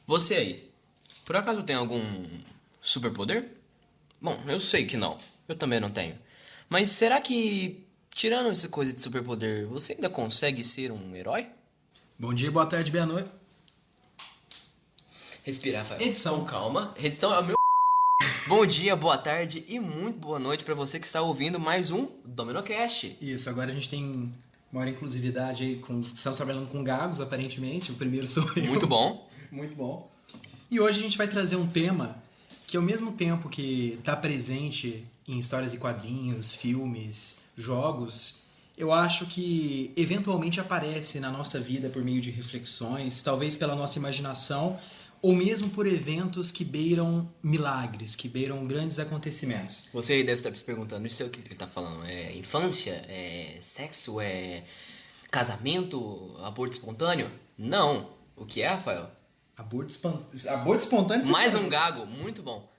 Você aí, por acaso tem algum superpoder? Bom, eu sei que não. Eu também não tenho. Mas será que, tirando essa coisa de superpoder, você ainda consegue ser um herói? Bom dia, boa tarde, boa noite. Respirar, Rafael. Edição. Com calma. Edição é o meu. Bom dia, boa tarde e muito boa noite pra você que está ouvindo mais um DominoCast. Isso, agora a gente tem maior inclusividade aí, estamos trabalhando com gagos, aparentemente. O primeiro sou eu. Muito bom. Muito bom. E hoje a gente vai trazer um tema que, ao mesmo tempo que está presente em histórias e quadrinhos, filmes, jogos, eu acho que eventualmente aparece na nossa vida por meio de reflexões, talvez pela nossa imaginação, ou mesmo por eventos que beiram milagres, que beiram grandes acontecimentos. Você aí deve estar se perguntando, isso é o que ele está falando? É infância? É sexo? É casamento? Aborto espontâneo? Não. O que é, Rafael? Aborto espontâneo? Mais um gago, muito bom.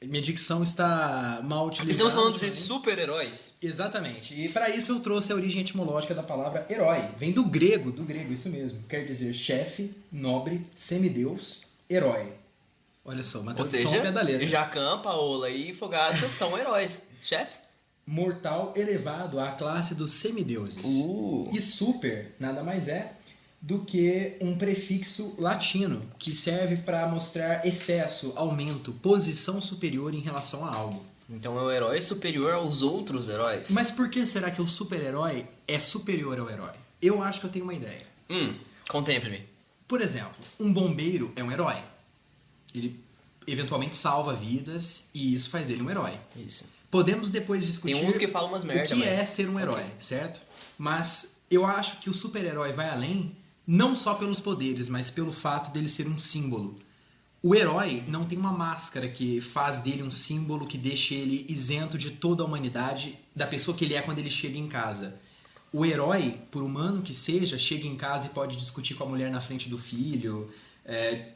Minha dicção está mal utilizada. Estamos falando de também. super-heróis. Exatamente. E para isso eu trouxe a origem etimológica da palavra herói. Vem do grego, isso mesmo. Quer dizer chefe, nobre, semideus, herói. Olha só, uma Ou tradução seja, pedaleira. Jacan, Paola e Fogaça são heróis. Chefes? Mortal elevado à classe dos semideuses. E super nada mais é do que um prefixo latino que serve para mostrar excesso, aumento, posição superior em relação a algo. Então é o herói superior aos outros heróis. Mas por que será que o super-herói é superior ao herói? Eu acho que eu tenho uma ideia. Contemple-me. Por exemplo, um bombeiro é um herói. Ele eventualmente salva vidas e isso faz ele um herói. Isso. Podemos depois discutir Tem uns que falam umas merda, o que mas... é ser um herói, Ok. certo? Mas eu acho que o super-herói vai além, não só pelos poderes, mas pelo fato dele ser um símbolo. O herói não tem uma máscara que faz dele um símbolo que deixe ele isento de toda a humanidade, da pessoa que ele é quando ele chega em casa. O herói, por humano que seja, chega em casa e pode discutir com a mulher na frente do filho,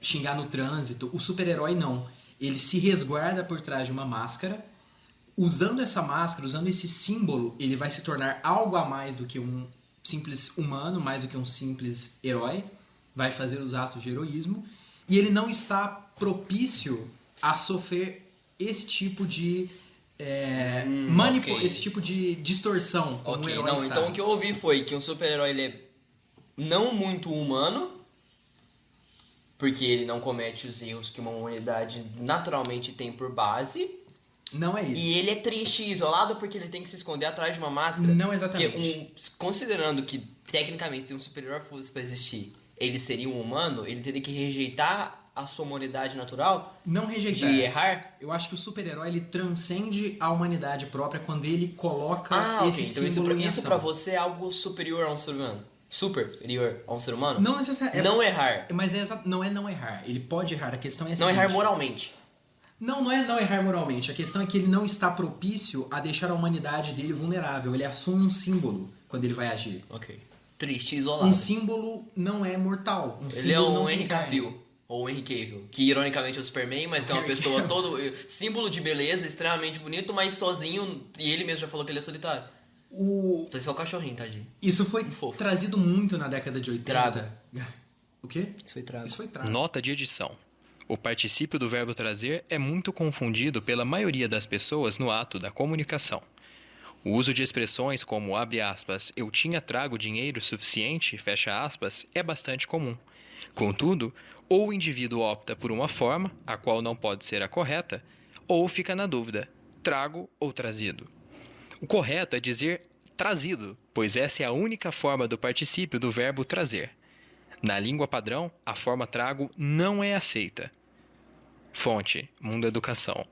xingar no trânsito. O super-herói não. Ele se resguarda por trás de uma máscara. Usando essa máscara, usando esse símbolo, ele vai se tornar algo a mais do que um simples humano, mais do que um simples herói. Vai fazer os atos de heroísmo. E ele não está propício a sofrer esse tipo de ok. esse tipo de distorção como um Ok, herói não, está. então o que eu ouvi foi que um super-herói ele é não muito humano, porque ele não comete os erros que uma humanidade naturalmente tem por base, Não é isso. e ele é triste e isolado porque ele tem que se esconder atrás de uma máscara. Não exatamente. Porque considerando que, tecnicamente, se um super-herói fosse pra existir, ele seria um humano, ele teria que rejeitar a sua humanidade natural Não rejeitar. de errar. Eu acho que o super-herói ele transcende a humanidade própria quando ele coloca Ok. esse Então isso símbolo em isso ação. pra você é algo superior a um ser humano? Superior a um ser humano? Não necessariamente. Não errar. Mas não é não errar. Ele pode errar. A questão é a Não seguinte. errar moralmente. Não é não errar moralmente. A questão é que ele não está propício a deixar a humanidade dele vulnerável. Ele assume um símbolo quando ele vai agir. Ok. Triste e isolado. Um símbolo não é mortal. Um Ele é símbolo um não tem Henry carne. Cavill. Ou o Henry Cavill. Que ironicamente é o Superman, mas que é uma Henry pessoa Cavill. todo... Símbolo de beleza, extremamente bonito, mas sozinho. E ele mesmo já falou que ele é solitário. Você é só o cachorrinho, tadinho. Isso foi Fofo. trazido muito na década de 80. Trago. O quê? Isso foi trago. Isso foi trago. Nota de edição. O particípio do verbo trazer é muito confundido pela maioria das pessoas no ato da comunicação. O uso de expressões como, abre aspas, eu tinha trago dinheiro suficiente, fecha aspas, é bastante comum. Contudo, ou o indivíduo opta por uma forma, a qual não pode ser a correta, ou fica na dúvida, trago ou trazido. O correto é dizer trazido, pois essa é a única forma do particípio do verbo trazer. Na língua padrão, a forma trago não é aceita. Fonte, Mundo Educação.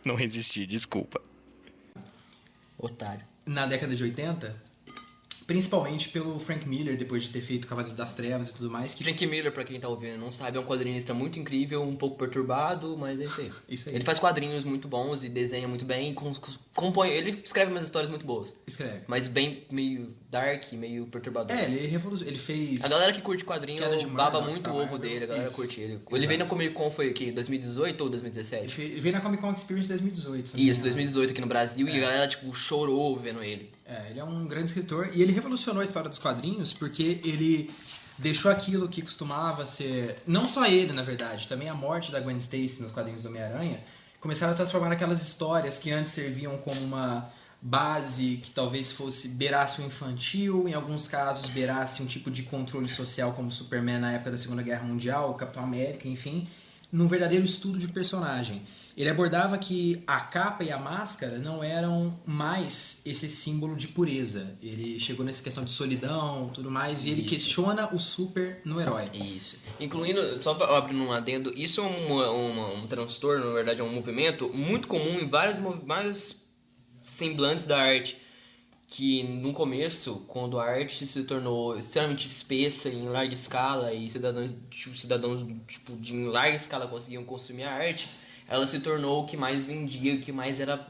Não resisti, desculpa. Otário. Na década de 80, principalmente pelo Frank Miller, depois de ter feito Cavaleiro das Trevas e tudo mais. Que... Frank Miller, pra quem tá ouvindo e não sabe, é um quadrinista muito incrível, um pouco perturbado, mas é isso aí. Isso aí. Ele faz quadrinhos muito bons e desenha muito bem e compõe... Ele escreve umas histórias muito boas. Escreve. Mas bem meio dark, meio perturbador. Ele fez... A galera que curte quadrinho Queda de baba Murdoch, muito tá, o ovo Marvel. dele, a galera Isso. curte ele. Exato. Ele veio na Comic Con, foi o quê? 2018 ou 2017? Ele veio na Comic Con Experience 2018. se não me Isso, engano. 2018 aqui no Brasil, e a galera, tipo, chorou vendo ele. Ele é um grande escritor e ele revolucionou a história dos quadrinhos porque ele deixou aquilo que costumava ser... Não só ele, na verdade, também a morte da Gwen Stacy nos quadrinhos do Homem-Aranha, começaram a transformar aquelas histórias que antes serviam como uma base que talvez beirasse o infantil, em alguns casos beirasse um tipo de controle social como o Superman na época da Segunda Guerra Mundial, o Capitão América, enfim, num verdadeiro estudo de personagem. Ele abordava que a capa e a máscara não eram mais esse símbolo de pureza. Ele chegou nessa questão de solidão, tudo mais, e ele questiona o super no herói. Isso. Incluindo, só abrindo um adendo, isso é um transtorno, na verdade é um movimento muito comum em vários semblantes da arte. Que no começo, quando a arte se tornou extremamente espessa em larga escala e cidadãos tipo, de larga escala conseguiam consumir a arte, ela se tornou o que mais vendia, o que mais era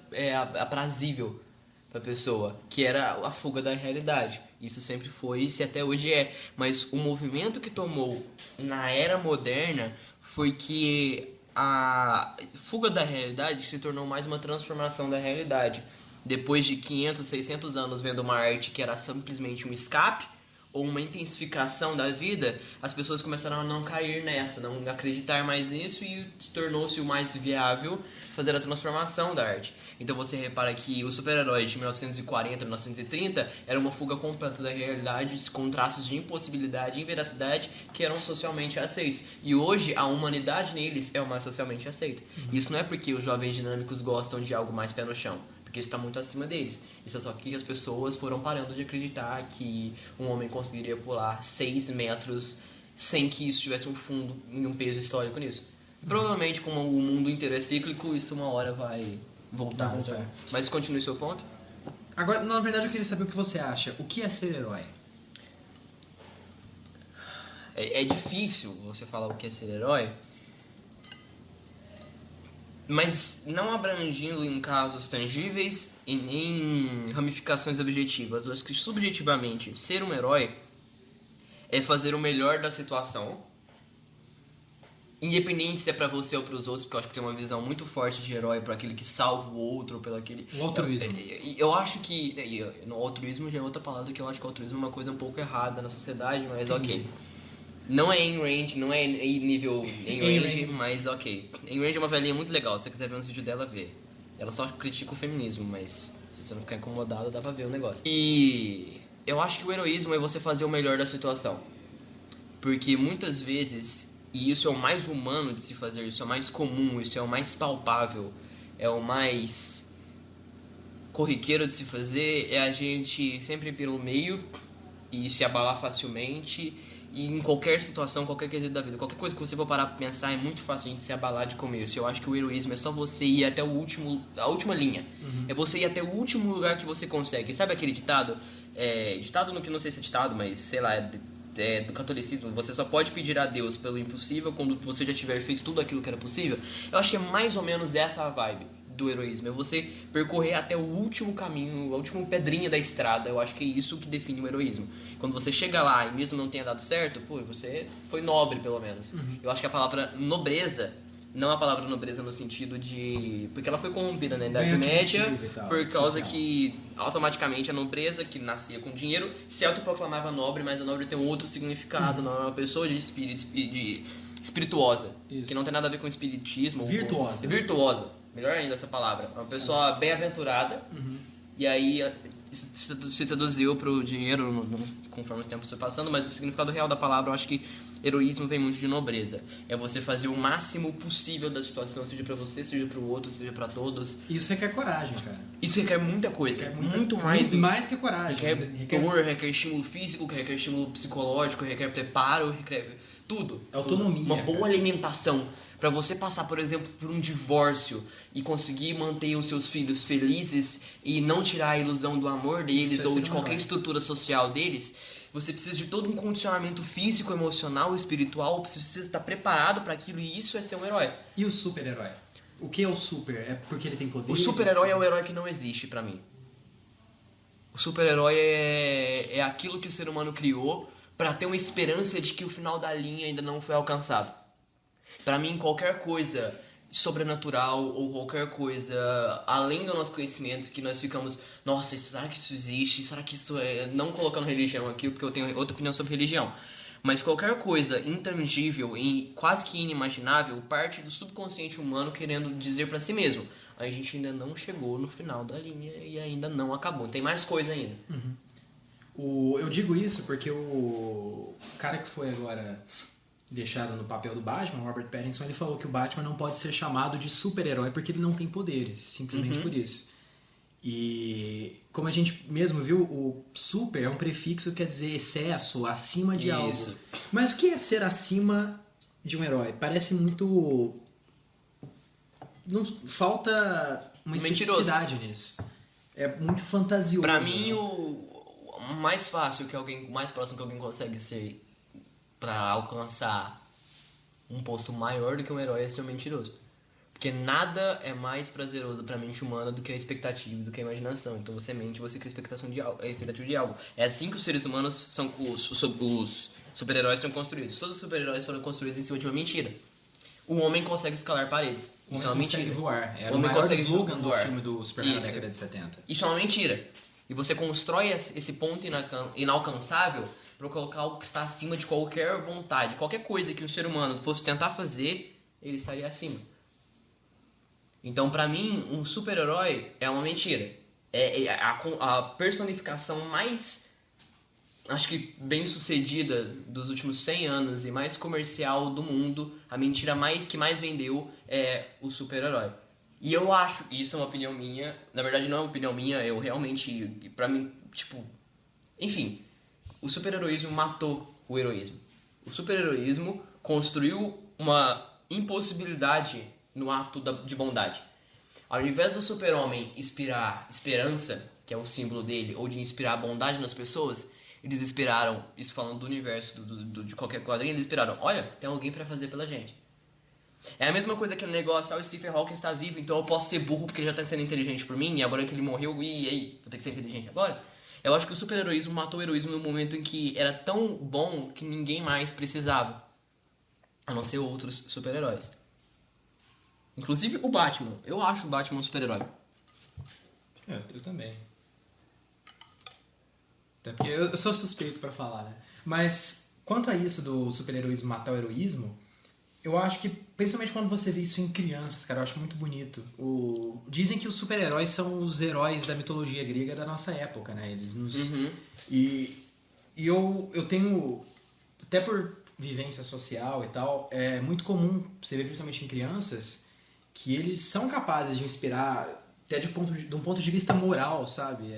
aprazível para a pessoa, que era a fuga da realidade. Isso sempre foi e até hoje é. Mas o movimento que tomou na era moderna foi que a fuga da realidade se tornou mais uma transformação da realidade. Depois de 500, 600 anos vendo uma arte que era simplesmente um escape ou uma intensificação da vida, as pessoas começaram a não cair nessa, não acreditar mais nisso e tornou-se o mais viável fazer a transformação da arte. Então você repara que os super-heróis de 1940, 1930 era uma fuga completa da realidade com traços de impossibilidade e inveracidade que eram socialmente aceitos. E hoje a humanidade neles é o mais socialmente aceito. Isso não é porque os jovens dinâmicos gostam de algo mais pé no chão, porque isso está muito acima deles. Isso é só que as pessoas foram parando de acreditar que um homem conseguiria pular 6 metros sem que isso tivesse um fundo e um peso histórico nisso. Provavelmente, como o mundo inteiro é cíclico, isso uma hora vai voltar. Mas continue seu ponto. Agora, na verdade, eu queria saber o que você acha. O que é ser herói? É difícil você falar o que é ser herói, mas não abrangindo em casos tangíveis e nem ramificações objetivas. Eu acho que subjetivamente ser um herói é fazer o melhor da situação, independente se é pra você ou pros outros, porque eu acho que tem uma visão muito forte de herói para aquele que salva o outro, pelo aquele... O altruísmo. Eu acho que... No altruísmo já é outra palavra, que eu acho que o altruísmo é uma coisa um pouco errada na sociedade, mas ok. Não é em range, não é em nível em range, mas ok. Em range é uma velhinha muito legal, se você quiser ver uns vídeos dela, vê. Ela só critica o feminismo, mas se você não ficar incomodado, dá pra ver o negócio. E eu acho que o heroísmo é você fazer o melhor da situação. Porque muitas vezes, e isso é o mais humano de se fazer, isso é o mais comum, isso é o mais palpável, é o mais corriqueiro de se fazer, é a gente sempre ir pelo meio e se abalar facilmente. E em qualquer situação, qualquer quesito da vida, qualquer coisa que você for parar pra pensar, é muito fácil a gente se abalar de começo. Eu acho que o heroísmo é só você ir até a última linha. É você ir até o último lugar que você consegue. Sabe aquele ditado? Ditado no que não sei se é ditado, mas sei lá, do catolicismo. Você só pode pedir a Deus pelo impossível quando você já tiver feito tudo aquilo que era possível. Eu acho que é mais ou menos essa a vibe do heroísmo. É você percorrer até o último caminho, a última pedrinha da estrada. Eu acho que é isso que define o heroísmo. Quando você chega lá e mesmo não tenha dado certo, pô, você foi nobre, pelo menos. Eu acho que a palavra nobreza não é a palavra nobreza no sentido de... Porque ela foi corrompida na Idade Média, por causa que automaticamente a nobreza, que nascia com dinheiro, se autoproclamava nobre, mas a nobre tem um outro significado, não é uma pessoa de espirituosa, que não tem nada a ver com espiritismo. Virtuosa. Melhor ainda essa palavra. Uma pessoa bem-aventurada. E aí se traduziu para o dinheiro conforme os tempos foi passando, mas o significado real da palavra, eu acho que heroísmo vem muito de nobreza. É você fazer o máximo possível da situação, seja para você, seja para o outro, seja para todos. Isso requer coragem, cara. Isso requer muita coisa. Muito mais do que coragem. Requer dor, requer estímulo físico, requer estímulo psicológico, requer preparo, requer tudo. Autonomia. Uma boa alimentação. Para você passar, por exemplo, por um divórcio e conseguir manter os seus filhos felizes e não tirar a ilusão do amor deles ou de qualquer estrutura social deles, você precisa de todo um condicionamento físico, emocional, espiritual, você precisa estar preparado para aquilo, e isso é ser um herói. E o super-herói? O que é o super? É porque ele tem poder? O super-herói é o herói que não existe para mim. O super-herói é aquilo que o ser humano criou para ter uma esperança de que o final da linha ainda não foi alcançado. Pra mim, qualquer coisa sobrenatural ou qualquer coisa além do nosso conhecimento que nós ficamos, nossa, será que isso existe? Será que isso é... Não colocando religião aqui, porque eu tenho outra opinião sobre religião. Mas qualquer coisa intangível e quase que inimaginável parte do subconsciente humano querendo dizer pra si mesmo: a gente ainda não chegou no final da linha e ainda não acabou. Tem mais coisa ainda. Eu digo isso porque o cara que foi agora deixado no papel do Batman, Robert Pattinson, ele falou que o Batman não pode ser chamado de super-herói porque ele não tem poderes, simplesmente por isso. E como a gente mesmo viu, o super é um prefixo que quer dizer excesso, acima de algo. Mas o que é ser acima de um herói? Parece muito... Não, falta uma especificidade nisso. É muito fantasioso. Pra mim, o mais fácil que alguém, o mais próximo que alguém consegue ser pra alcançar um posto maior do que um herói é ser um mentiroso. Porque nada é mais prazeroso pra mente humana do que a expectativa, do que a imaginação. Então você mente, você cria expectativa de algo. É assim que os seres humanos são, os super-heróis são construídos. Todos os super-heróis foram construídos em cima de uma mentira. O homem consegue escalar paredes. Isso é uma mentira. Voar. Era o o homem maior consegue slogan do voar. filme do Superman da Isso. década de 70. Isso é uma mentira. E você constrói esse ponto inalcançável para colocar algo que está acima de qualquer vontade. Qualquer coisa que um ser humano fosse tentar fazer, ele estaria acima. Então, pra mim, um super-herói é uma mentira. É a personificação mais, acho que bem sucedida dos últimos 100 anos e mais comercial do mundo. A mentira que mais vendeu é o super-herói. E eu acho, e isso é uma opinião minha, na verdade não é uma opinião minha, eu realmente, pra mim, tipo... Enfim, o super-heroísmo matou o heroísmo. O super-heroísmo construiu uma impossibilidade no ato de bondade. Ao invés do super-homem inspirar esperança, que é o símbolo dele, ou de inspirar bondade nas pessoas, eles inspiraram, isso falando do universo, de qualquer quadrinho, eles inspiraram, olha, tem alguém pra fazer pela gente. É a mesma coisa que o negócio, o Stephen Hawking está vivo, então eu posso ser burro porque ele já está sendo inteligente por mim, e agora que ele morreu, e aí, vou ter que ser inteligente agora? Eu acho que o super-heroísmo matou o heroísmo no momento em que era tão bom que ninguém mais precisava, a não ser outros super-heróis. Inclusive o Batman. Eu acho o Batman um super-herói. Eu também. Até porque eu sou suspeito pra falar, né? Mas quanto a isso do super-heroísmo matar o heroísmo, eu acho que, principalmente quando você vê isso em crianças, cara, eu acho muito bonito. Dizem que os super-heróis são os heróis da mitologia grega da nossa época, né? Eles nos... E eu tenho, até por vivência social e tal, é muito comum você ver, principalmente em crianças, que eles são capazes de inspirar, até de um ponto de vista moral, sabe?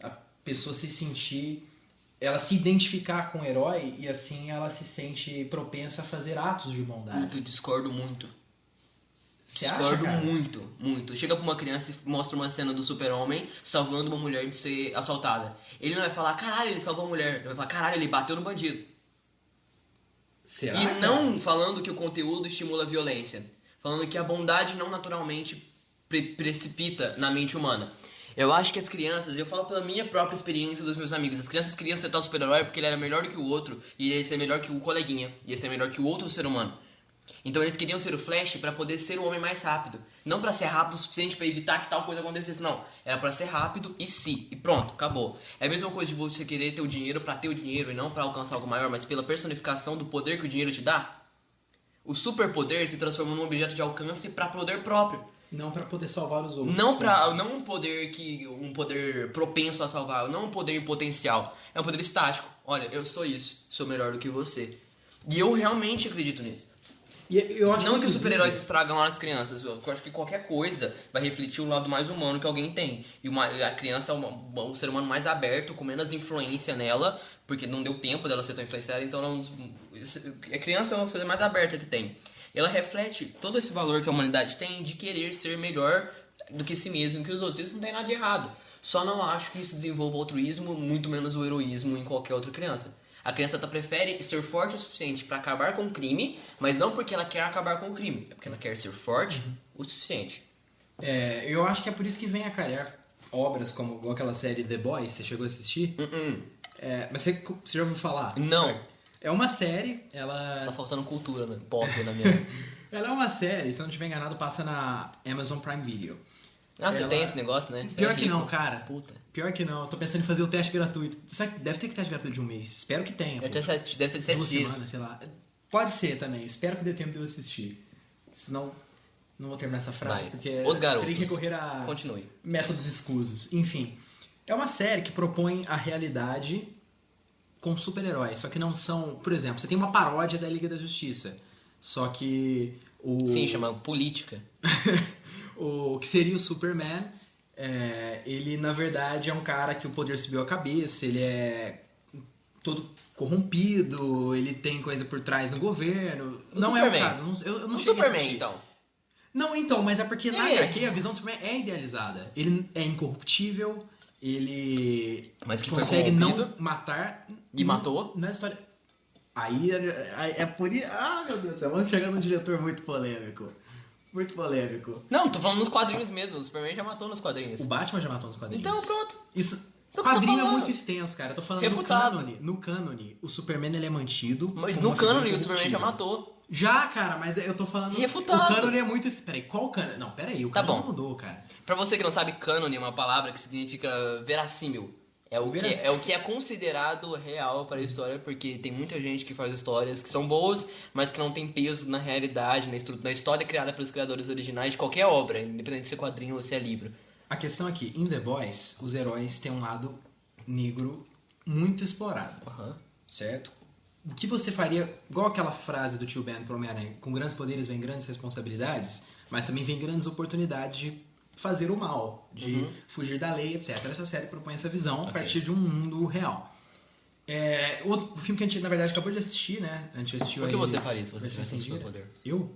A pessoa se sentir... ela se identificar com o herói e assim ela se sente propensa a fazer atos de bondade. Puta, eu discordo muito. Você Discordo acha, cara? muito. Chega pra uma criança e mostra uma cena do super-homem salvando uma mulher de ser assaltada. Ele não vai falar, caralho, ele salvou a mulher. Ele vai falar, caralho, ele bateu no bandido. Será, E cara? não falando que o conteúdo estimula a violência. Falando que a bondade não naturalmente precipita na mente humana. Eu acho que as crianças, eu falo pela minha própria experiência dos meus amigos, as crianças queriam ser tal super-herói porque ele era melhor do que o outro, e ia ser melhor que o coleguinha, ia ser melhor que o outro ser humano. Então eles queriam ser o Flash pra poder ser o homem mais rápido. Não pra ser rápido o suficiente pra evitar que tal coisa acontecesse, não. Era pra ser rápido e pronto, acabou. É a mesma coisa de você querer ter o dinheiro pra ter o dinheiro e não pra alcançar algo maior, mas pela personificação do poder que o dinheiro te dá. O superpoder se transforma num objeto de alcance pra poder próprio. Não pra poder salvar os outros. Não um poder propenso a salvar, não um poder em potencial. É um poder estático. Olha, eu sou isso, sou melhor do que você. E eu realmente acredito nisso. E eu acho Não que os super-heróis estragam as crianças. Eu acho que qualquer coisa vai refletir o lado mais humano que alguém tem. E a criança é o ser humano mais aberto, com menos influência nela, porque não deu tempo dela ser tão influenciada. Então, a criança é uma das coisas mais abertas que tem. Ela reflete todo esse valor que a humanidade tem de querer ser melhor do que si mesmo e que os outros. Isso não tem nada de errado. Só não acho que isso desenvolva o altruísmo, muito menos o heroísmo em qualquer outra criança. A criança prefere ser forte o suficiente para acabar com o crime, mas não porque ela quer acabar com o crime, é porque ela quer ser forte o suficiente. Eu acho que é por isso que vem a calhar obras como aquela série The Boys, você chegou a assistir? Mas você já ouviu falar? Não. É uma série, ela... Tá faltando cultura, né? Pop na minha... Ela é uma série, se eu não estiver enganado, passa na Amazon Prime Video. Ah, você Ela- tem esse negócio, né? Você Pior é que rico. não, cara. Puta. Pior que não, eu tô pensando em fazer o teste gratuito. Deve ter que teste gratuito de um mês. Espero que tenha. Deve pô. ser de 7 2 dias. semanas, sei lá. Pode ser também. Espero que dê tempo de eu assistir. Senão, não vou terminar essa frase, Vai. porque Os garotos. teria que recorrer a Continue. métodos escusos. Enfim, é uma série que propõe a realidade com super-heróis. Só que não são... Por exemplo, você tem uma paródia da Liga da Justiça. Só que o... Sim, chama política. o que seria o Superman, ele na verdade é um cara que o poder subiu a cabeça, ele é todo corrompido, ele tem coisa por trás no governo. O Não Superman. é o caso, eu não O cheguei a Superman, assistir. então. Não, então, mas é porque na É. HQ a visão do Superman é idealizada. Ele é incorruptível, ele Mas que foi consegue não corrompido matar. e matou. Na história. Aí é por isso. Ah, meu Deus do céu, vamos chegar num diretor muito polêmico. Muito polêmico. Não, tô falando nos quadrinhos mesmo. O Superman já matou nos quadrinhos. O Batman já matou nos quadrinhos. Então, pronto. Isso. Então, O o que você tá quadrinho é falando? muito extenso, cara. Eu tô falando Refutado. no cânone, o Superman ele é mantido. Mas como no uma figura cânone o Superman já incorruptível. matou. Já, cara, mas eu tô falando. Refutado. O cânone é muito. Peraí, qual cânone? Não, peraí, o Tá cânone bom. mudou, cara. Pra você que não sabe, cânone é uma palavra que significa verossímil. É o que é considerado real para a história, porque tem muita gente que faz histórias que são boas, mas que não tem peso na realidade, na história criada pelos criadores originais de qualquer obra, independente de ser quadrinho ou se é livro. A questão aqui, em The Boys, os heróis têm um lado negro muito explorado, Aham. certo? O que você faria, igual aquela frase do tio Ben pro Homem-Aranha, com grandes poderes vem grandes responsabilidades, mas também vem grandes oportunidades de fazer o mal, de fugir da lei, etc. Essa série propõe essa visão a Ok. partir de um mundo real. O filme que a gente, na verdade, acabou de assistir, né? A gente assistiu O que aí- você faria se você Versão tivesse um Estendida. superpoder? Eu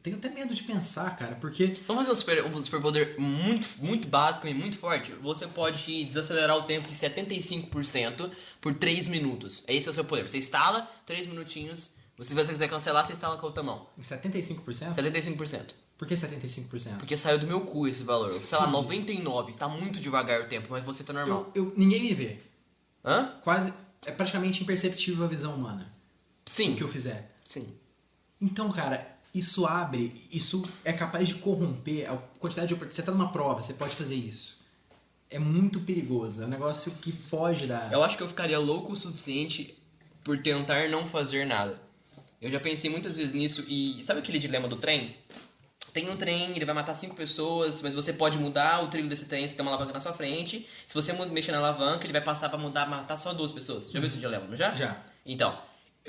tenho até medo de pensar, cara, porque... Vamos fazer um superpoder muito, muito básico e muito forte. Você pode desacelerar o tempo em 75% por 3 minutos. Esse é o seu poder. Você instala 3 minutinhos. Se você quiser cancelar, você instala com a outra mão. Em 75%? 75%. Por que 75%? Porque saiu do meu cu esse valor. Sei lá, 99. Tá muito devagar o tempo, mas você tá normal. Ninguém me vê. Hã? Quase... É praticamente imperceptível a visão humana. O Sim. que eu fizer. Sim. Então, cara, isso é capaz de corromper a quantidade de oportunidades. Você tá numa prova, você pode fazer isso. É muito perigoso, é um negócio que foge da... Eu acho que eu ficaria louco o suficiente por tentar não fazer nada. Eu já pensei muitas vezes nisso e sabe aquele dilema do trem? Tem um trem, ele vai matar 5 pessoas, mas você pode mudar o trilho desse trem, você tem uma alavanca na sua frente. Se você mexer na alavanca, ele vai passar pra matar só 2 pessoas. Já viu esse dilema, não já? Já. Então,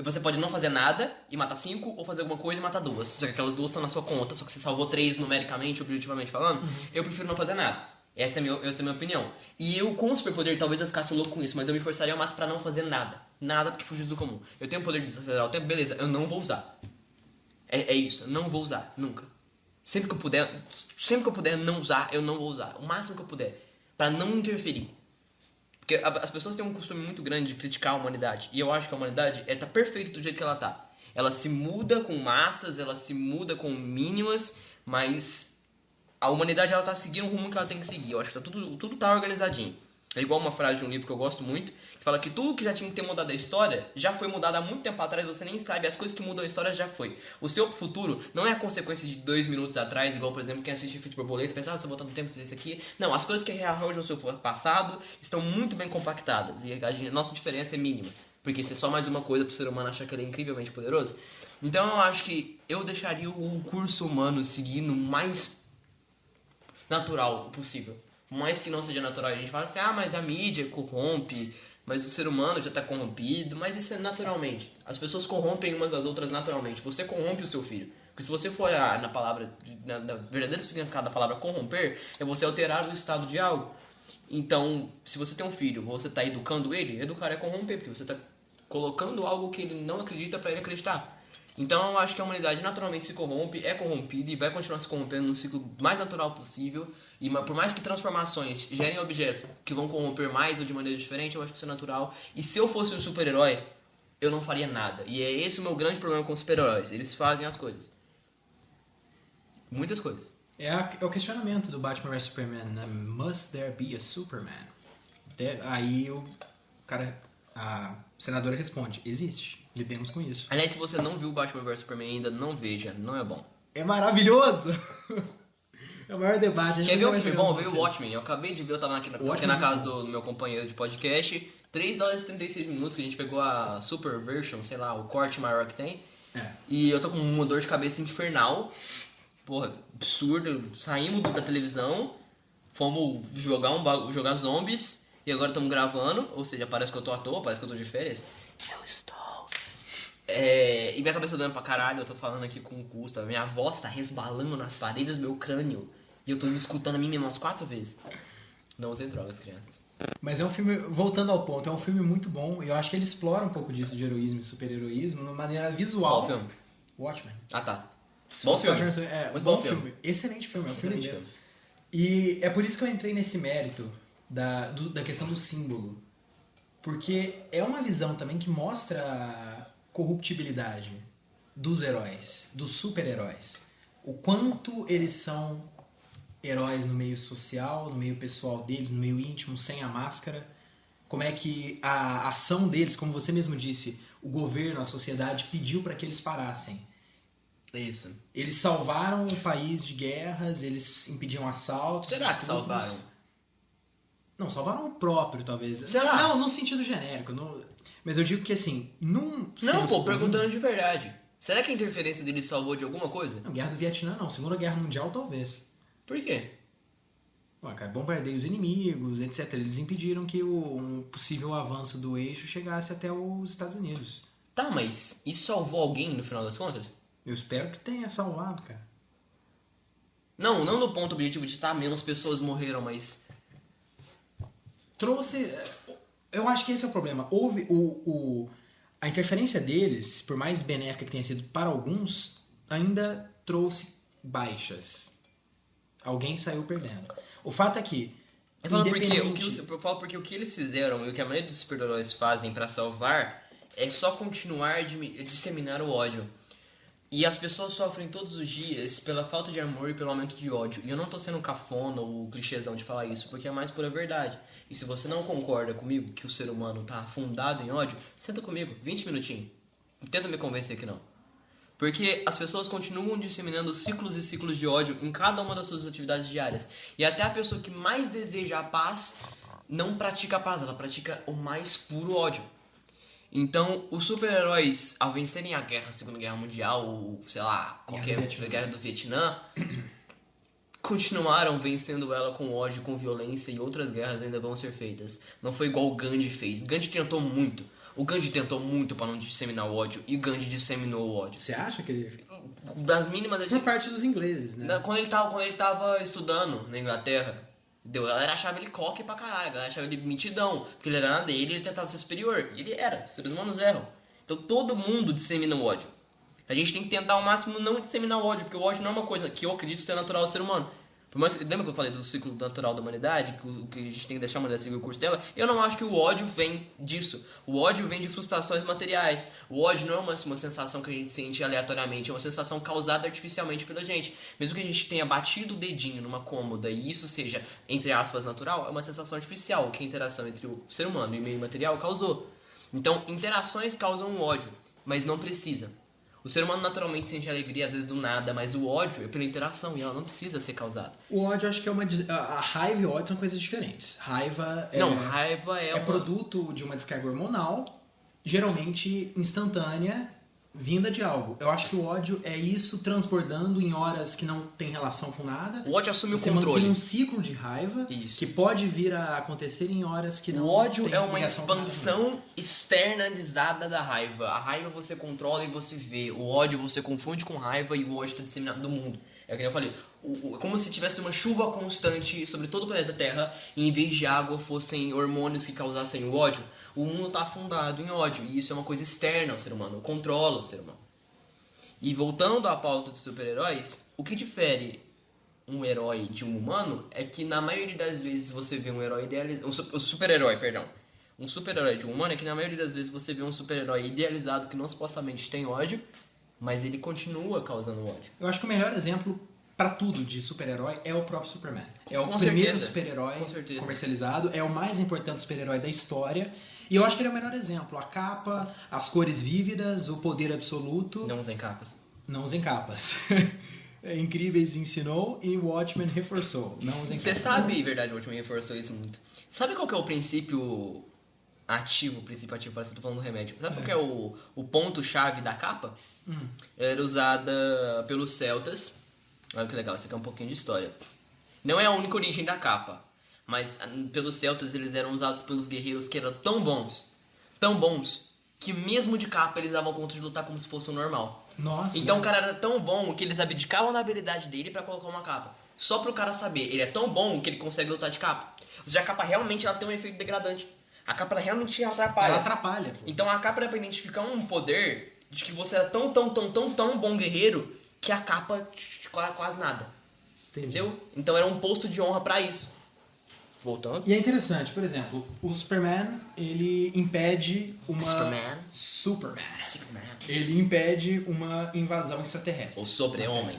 você pode não fazer nada e matar 5, ou fazer alguma coisa e matar 2. Só que aquelas 2 estão na sua conta, só que você salvou 3 numericamente, objetivamente falando. Eu prefiro não fazer nada. Essa é a minha opinião. E eu, com o superpoder, talvez eu ficasse louco com isso, mas eu me forçaria mais pra não fazer nada. Nada porque fugir do comum. Eu tenho o poder de desacelerar o tempo, beleza, eu não vou usar. É isso, eu não vou usar, nunca. Sempre que eu puder não usar, eu não vou usar. O máximo que eu puder. Pra não interferir. Porque as pessoas têm um costume muito grande de criticar a humanidade. E eu acho que a humanidade tá perfeita do jeito que ela tá. Ela se muda com massas, ela se muda com mínimas, mas a humanidade ela tá seguindo o rumo que ela tem que seguir. Eu acho que tudo tá organizadinho. É igual uma frase de um livro que eu gosto muito, que fala que tudo que já tinha que ter mudado a história, já foi mudado há muito tempo atrás, você nem sabe, as coisas que mudam a história já foi. O seu futuro não é a consequência de 2 minutos atrás, igual, por exemplo, quem assiste Efeito Borboleta, pensa, se eu voltar no tempo e fazer isso aqui. Não, as coisas que rearranjam o seu passado estão muito bem compactadas, e a nossa diferença é mínima. Porque isso é só mais uma coisa pro ser humano achar que ele é incrivelmente poderoso. Então eu acho que eu deixaria o curso humano seguindo o mais natural possível. Mais que não seja natural. A gente fala assim, mas a mídia corrompe, mas o ser humano já está corrompido. Mas isso é naturalmente. As pessoas corrompem umas às outras naturalmente. Você corrompe o seu filho. Porque se você for na palavra, na verdadeira significado da palavra corromper, é você alterar o estado de algo. Então, se você tem um filho, você está educando ele, educar é corromper, porque você está colocando algo que ele não acredita para ele acreditar. Então eu acho que a humanidade naturalmente se corrompe, é corrompida e vai continuar se corrompendo no ciclo mais natural possível. E por mais que transformações gerem objetos que vão corromper mais ou de maneira diferente, eu acho que isso é natural. E se eu fosse um super-herói, eu não faria nada. E é esse o meu grande problema com os super-heróis. Eles fazem as coisas. Muitas coisas. É o questionamento do Batman vs Superman, né? Must there be a Superman? Aí a senadora responde, existe. Lidemos com isso. Aliás, se você não viu Batman vs Superman ainda, não veja, não é bom. É maravilhoso! É o maior debate. A gente Quer ver nunca um vai filme chegar bom? com Veio o vocês. Watchmen. Eu acabei de ver, eu tava aqui na, O Watchmen na é casa muito do meu companheiro de podcast. 3 horas e 36 minutos que a gente pegou a super version, sei lá, o corte maior que tem. É. E eu tô com uma dor de cabeça infernal. Porra, absurdo. Saímos da televisão, fomos jogar zombies e agora estamos gravando. Ou seja, parece que eu tô à toa, parece que eu tô de férias. Eu estou. E minha cabeça doendo pra caralho, eu tô falando aqui com o custo. A minha voz tá resbalando nas paredes do meu crânio. E eu tô escutando a mim mesmo umas 4 vezes. Não usem drogas, crianças. Mas é um filme, voltando ao ponto, é um filme muito bom. E eu acho que ele explora um pouco disso de heroísmo e super-heroísmo de uma maneira visual. Qual filme? Watchmen. Ah, tá. Se Bom você filme. achar- É, Muito bom bom filme. Excelente filme, é um filme Excelente inteiro. filme. E é por isso que eu entrei nesse mérito da questão do símbolo. Porque é uma visão também que mostra a corruptibilidade dos heróis, dos super-heróis. O quanto eles são heróis no meio social, no meio pessoal deles, no meio íntimo, sem a máscara. Como é que a ação deles, como você mesmo disse, o governo, a sociedade pediu para que eles parassem. Isso. Eles salvaram o país de guerras, eles impediam assaltos. Será que estupros. salvaram? Não, salvaram o próprio, talvez. Será? Não, no sentido genérico. Mas eu digo que assim, num Não, senso pô, perguntando comum- de verdade. Será que a interferência dele salvou de alguma coisa? Não, Guerra do Vietnã não. Segunda Guerra Mundial, talvez. Por quê? Ué, cara, bombardeio os inimigos, etc. Eles impediram que um possível avanço do eixo chegasse até os Estados Unidos. Tá, mas isso salvou alguém no final das contas? Eu espero que tenha salvado, cara. Não no ponto objetivo de menos pessoas morreram, mas... Trouxe... Eu acho que esse é o problema. Houve a interferência deles, por mais benéfica que tenha sido para alguns, ainda trouxe baixas. Alguém saiu perdendo. O fato é que, Eu falo porque independente... eu falo porque o que eles fizeram e o que a maioria dos super-heróis fazem pra salvar é só continuar disseminar o ódio. E as pessoas sofrem todos os dias pela falta de amor e pelo aumento de ódio. E eu não tô sendo cafona ou clichêzão de falar isso, porque é mais pura verdade. E se você não concorda comigo que o ser humano tá afundado em ódio, senta comigo, 20 minutinhos. Tenta me convencer que não. Porque as pessoas continuam disseminando ciclos e ciclos de ódio em cada uma das suas atividades diárias. E até a pessoa que mais deseja a paz não pratica a paz, ela pratica o mais puro ódio. Então, os super-heróis, ao vencerem a guerra, a Segunda Guerra Mundial, ou sei lá, qualquer guerra do Vietnã, continuaram vencendo ela com ódio, com violência, e outras guerras ainda vão ser feitas. Não foi igual o Gandhi fez. Gandhi tentou muito. O Gandhi tentou muito para não disseminar o ódio, e Gandhi disseminou o ódio. Você acha que ele... Das mínimas... Por parte dos ingleses, né? Quando ele tava estudando na Inglaterra, entendeu? A galera achava ele coque pra caralho, a galera achava ele mitidão, porque ele era na dele e ele tentava ser superior. E ele era, seres humanos erram. Então todo mundo dissemina o ódio. A gente tem que tentar ao máximo não disseminar o ódio, porque o ódio não é uma coisa que eu acredito ser natural ao ser humano. Por mais que, lembra que eu falei do ciclo natural da humanidade, que a gente tem que deixar a humanidade seguir o curso dela? Eu não acho que o ódio vem disso. O ódio vem de frustrações materiais. O ódio não é uma sensação que a gente sente aleatoriamente, é uma sensação causada artificialmente pela gente. Mesmo que a gente tenha batido o dedinho numa cômoda e isso seja, entre aspas, natural, é uma sensação artificial que a interação entre o ser humano e o meio material causou. Então, interações causam ódio, mas não precisa. O ser humano naturalmente sente alegria, às vezes do nada, mas o ódio é pela interação e ela não precisa ser causada. O ódio, acho que é uma... A raiva e o ódio são coisas diferentes. Raiva é... Não, raiva é produto de uma descarga hormonal, geralmente instantânea, vinda de algo. Eu acho que o ódio é isso transbordando em horas que não tem relação com nada. O ódio assume Você o controle. mantém um ciclo de raiva Isso. que pode vir a acontecer em horas que não O ódio tem é uma ligação com nada. expansão externalizada da raiva. A raiva você controla e você vê. O ódio você confunde com raiva e o ódio está disseminado no mundo. É o que eu falei. É como se tivesse uma chuva constante sobre todo o planeta Terra e em vez de água fossem hormônios que causassem o ódio. O mundo está afundado em ódio e isso é uma coisa externa ao ser humano. Controla o ser humano. E voltando à pauta de super-heróis, o que difere um herói de um humano é que na maioria das vezes você vê um herói idealizado... Um super-herói, perdão. Um super-herói de um humano é que na maioria das vezes você vê um super-herói idealizado que não supostamente tem ódio, mas ele continua causando ódio. Eu acho que o melhor exemplo pra tudo de super-herói é o próprio Superman. É o Com primeiro certeza. super-herói Com certeza. comercializado, é o mais importante super-herói da história. E eu acho que ele é o melhor exemplo. A capa, as cores vívidas, o poder absoluto. Não usem capas. Não usem capas. Incríveis ensinou e Watchmen reforçou. Não usem Você capas. sabe, verdade, o último reforçou isso muito. Sabe qual que é o princípio ativo, parece que eu tô falando do remédio. Sabe qual que é o ponto-chave da capa? Ela era usada pelos celtas. Olha que legal, isso aqui é um pouquinho de história. Não é a única origem da capa, mas pelos celtas eles eram usados pelos guerreiros que eram tão bons, que mesmo de capa eles davam conta de lutar como se fosse o normal. Nossa. Então o cara era tão bom que eles abdicavam da habilidade dele pra colocar uma capa. Só pro cara saber, ele é tão bom que ele consegue lutar de capa. Ou seja, a capa realmente ela tem um efeito degradante. A capa ela realmente atrapalha. Ela atrapalha. Pô. Então a capa era pra identificar um poder de que você era tão bom guerreiro que a capa quase nada. Entendi. Entendeu? Então era um posto de honra pra isso. Voltando. E é interessante, por exemplo, o Superman, ele impede uma... Superman. Ele impede uma invasão extraterrestre. O sobre-homem.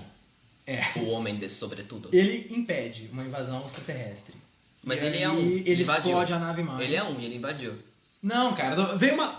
É. O homem de sobretudo. Ele impede uma invasão extraterrestre. Mas E ele aí é um. Ele invadiu. explode a nave mãe. Ele é um e ele invadiu. Não, cara,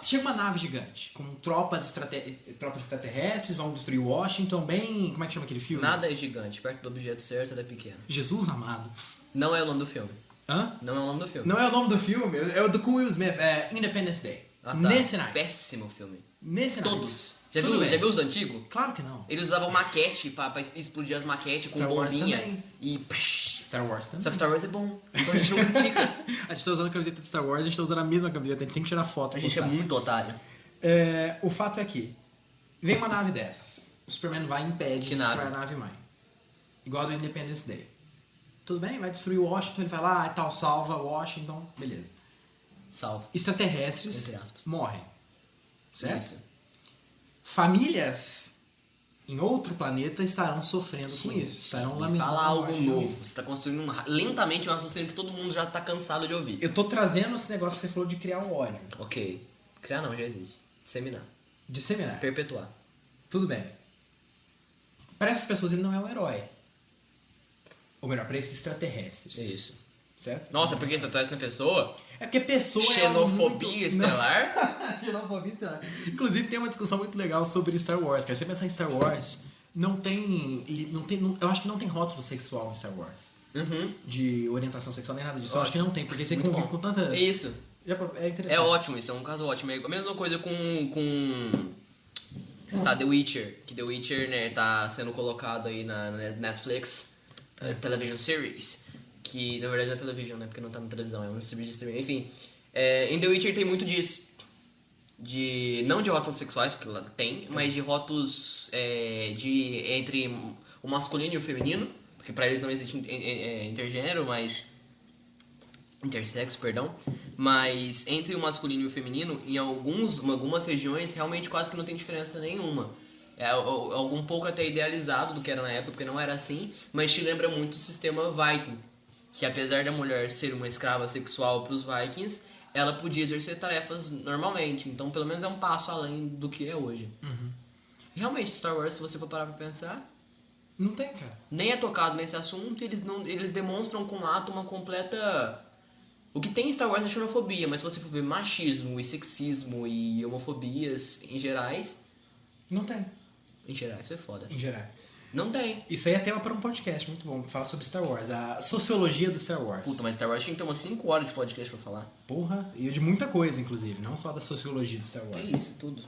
chega uma nave gigante com tropas extraterrestres, vão destruir Washington, bem... Como é que chama aquele filme? Nada é gigante. Perto do objeto certo, ele é pequeno. Jesus amado. Não é o nome do filme. Hã? Não é o nome do filme. Não é o nome do filme, é o do com Will Smith, é Independence Day. Ah, tá. Nesse naipe. Péssimo filme. Nesse naipe. Todos. Já Tudo bem. viu os antigos? Claro que não. Eles usavam maquete pra explodir as maquetes Star com Wars bombinha. também. E. Psh. Star Wars também. Só que Star Wars é bom. Então a gente não critica. A gente tá usando a camiseta de Star Wars, a gente tá usando a mesma camiseta, a gente tem que tirar foto. A gente é muito otário. O fato é que vem uma nave dessas. O Superman vai e impede Que de destruir nave? a nave mãe. Igual do Independence Day. Tudo bem, vai destruir Washington, ele vai lá e tal, salva Washington, beleza. Salvo. Extraterrestres Entre aspas. morrem. Certo? Isso. Famílias em outro planeta estarão sofrendo com isso. Estarão Me lamentando. fala a algo morte de alguém. novo. Você tá construindo lentamente um raciocínio que todo mundo já tá cansado de ouvir. Eu tô trazendo esse negócio que você falou de criar o ódio. Ok. Criar não, já existe. Disseminar. Disseminar. Perpetuar. Tudo bem. Para essas pessoas ele não é um herói. Ou melhor, para esses extraterrestres. É isso. Certo? Nossa, porque você traz na pessoa? É porque pessoa Xenofobia é muito... estelar? Xenofobia estelar. Inclusive tem uma discussão muito legal sobre Star Wars. Cara, você pensar em Star Wars, eu acho que não tem rótulo sexual em Star Wars. Uhum. De orientação sexual nem nada disso. Eu Ótimo. acho que não tem, porque você Muito convive bom. com tantas... É isso. É interessante. É ótimo, isso é um caso ótimo. É a mesma coisa com The Witcher. Que The Witcher, né, tá sendo colocado aí na Netflix. Television Series. Que na verdade não é television, né? Porque não tá na televisão, é um serviço de streaming. Enfim, em The Witcher tem muito disso. Não de rótulos sexuais, porque lá tem, mas de rótulos entre o masculino e o feminino. Porque pra eles não existe intergênero, mas... Intersexo, perdão. Mas entre o masculino e o feminino, em algumas regiões, realmente quase que não tem diferença nenhuma. É algum pouco até idealizado do que era na época, porque não era assim, mas te lembra muito o sistema Viking. Que apesar da mulher ser uma escrava sexual para os Vikings, ela podia exercer tarefas normalmente. Então, pelo menos é um passo além do que é hoje. Uhum. E realmente, Star Wars, se você for parar pra pensar, Não tem, cara. nem é tocado nesse assunto, eles demonstram com ato uma completa... O que tem em Star Wars é xenofobia, mas se você for ver machismo e sexismo e homofobias em gerais... Não tem, Em gerais foi foda. em geral. Não tem. Isso aí é tema para um podcast muito bom, falar sobre Star Wars, a sociologia do Star Wars. Puta, mas Star Wars tinha que ter umas 5 horas de podcast pra falar. Porra, e de muita coisa, inclusive, não só da sociologia do Star Wars. Que isso, tudo.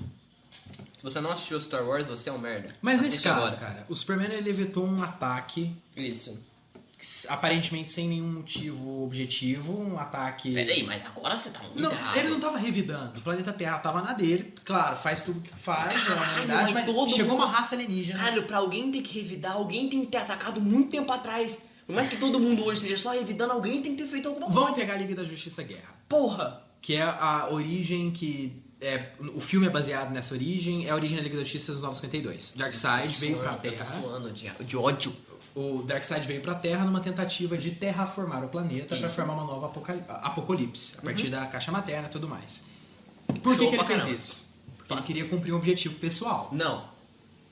Se você não assistiu Star Wars, você é um merda. Mas nesse Assiste caso, agora. cara, o Superman ele evitou um ataque Isso. aparentemente sem nenhum motivo objetivo, um ataque... Peraí, mas agora você tá muito Não, errado. ele não tava revidando. O planeta Terra tava na dele. Claro, faz tudo que faz, é uma Caralho, humanidade, mas mas todo chegou mundo- uma raça alienígena. Caralho, pra alguém ter que revidar, alguém tem que ter atacado muito tempo atrás. Por mais que todo mundo hoje seja só revidando, alguém tem que ter feito alguma coisa. Vamos pegar a Liga da Justiça Guerra, Porra! que é a origem que... o filme é baseado nessa origem, é a origem da Liga da Justiça dos 952. Darkseid veio pra Eu tô Terra. suando de ódio. O Darkseid veio pra Terra numa tentativa de terraformar o planeta para Isso. formar uma nova apocalipse, a partir da caixa materna e tudo mais. Por Show que ele pra fez caramba. isso? Porque ele queria cumprir um objetivo pessoal. Não.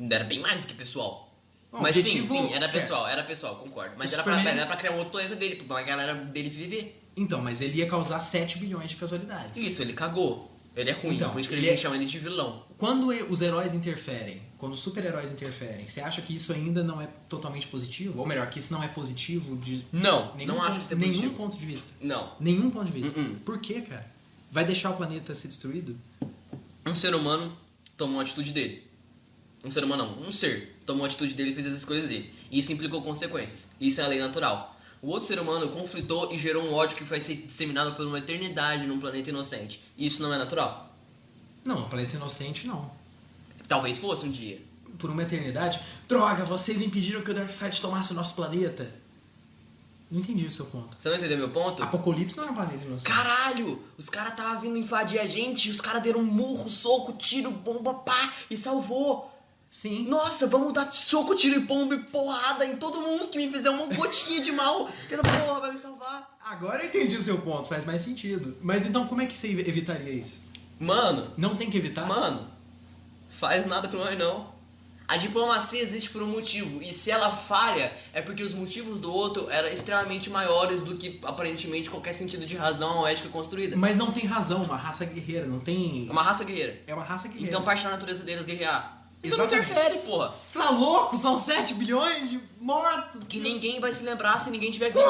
Era bem mais do que pessoal. Um Mas objetivo sim, era certo. pessoal, concordo. Mas O era Superman- pra criar um outro planeta dele, pra galera dele viver. Então, mas ele ia causar 7 bilhões de casualidades. Isso, ele cagou. Ele é ruim, Então, por isso que a ele gente chama ele de vilão. Quando os heróis interferem, quando os super-heróis interferem, você acha que isso ainda não é totalmente positivo? Ou melhor, que isso não é positivo de Não acho que isso é nenhum positivo. ponto de vista? Não. Nenhum ponto de vista. Uh-uh. Por quê, cara? Vai deixar o planeta ser destruído? Um ser humano tomou uma atitude dele. Um ser humano não, um ser tomou a atitude dele e fez as escolhas dele. E isso implicou consequências. Isso é a lei natural. O outro ser humano conflitou e gerou um ódio que vai ser disseminado por uma eternidade num planeta inocente. E isso não é natural? Não, o planeta inocente não. Talvez fosse um dia. Por uma eternidade? Droga, vocês impediram que o Darkseid tomasse o nosso planeta. Não entendi o seu ponto. Você não entendeu meu ponto? Apocalipse não é um planeta inocente. Caralho! Os caras estavam vindo invadir a gente, os caras deram um murro, soco, tiro, bomba, pá, e salvou. Sim. Nossa, vamos dar soco, tiro e bomba e porrada em todo mundo que me fizer uma gotinha de mal. Que essa porra vai me salvar. Agora eu entendi o seu ponto, faz mais sentido. Mas então como é que você evitaria isso? Mano, Não tem que evitar? faz nada com nós não. A diplomacia existe por um motivo, e se ela falha, é porque os motivos do outro eram extremamente maiores do que, aparentemente, qualquer sentido de razão ou ética construída. Mas não tem razão, uma raça guerreira, não tem... É uma raça guerreira. É uma raça guerreira. Então parte da natureza deles guerrear. Então Exatamente. interfere, porra. Você tá louco? São 7 bilhões de mortos! Que ninguém vai se lembrar se ninguém tiver vivo.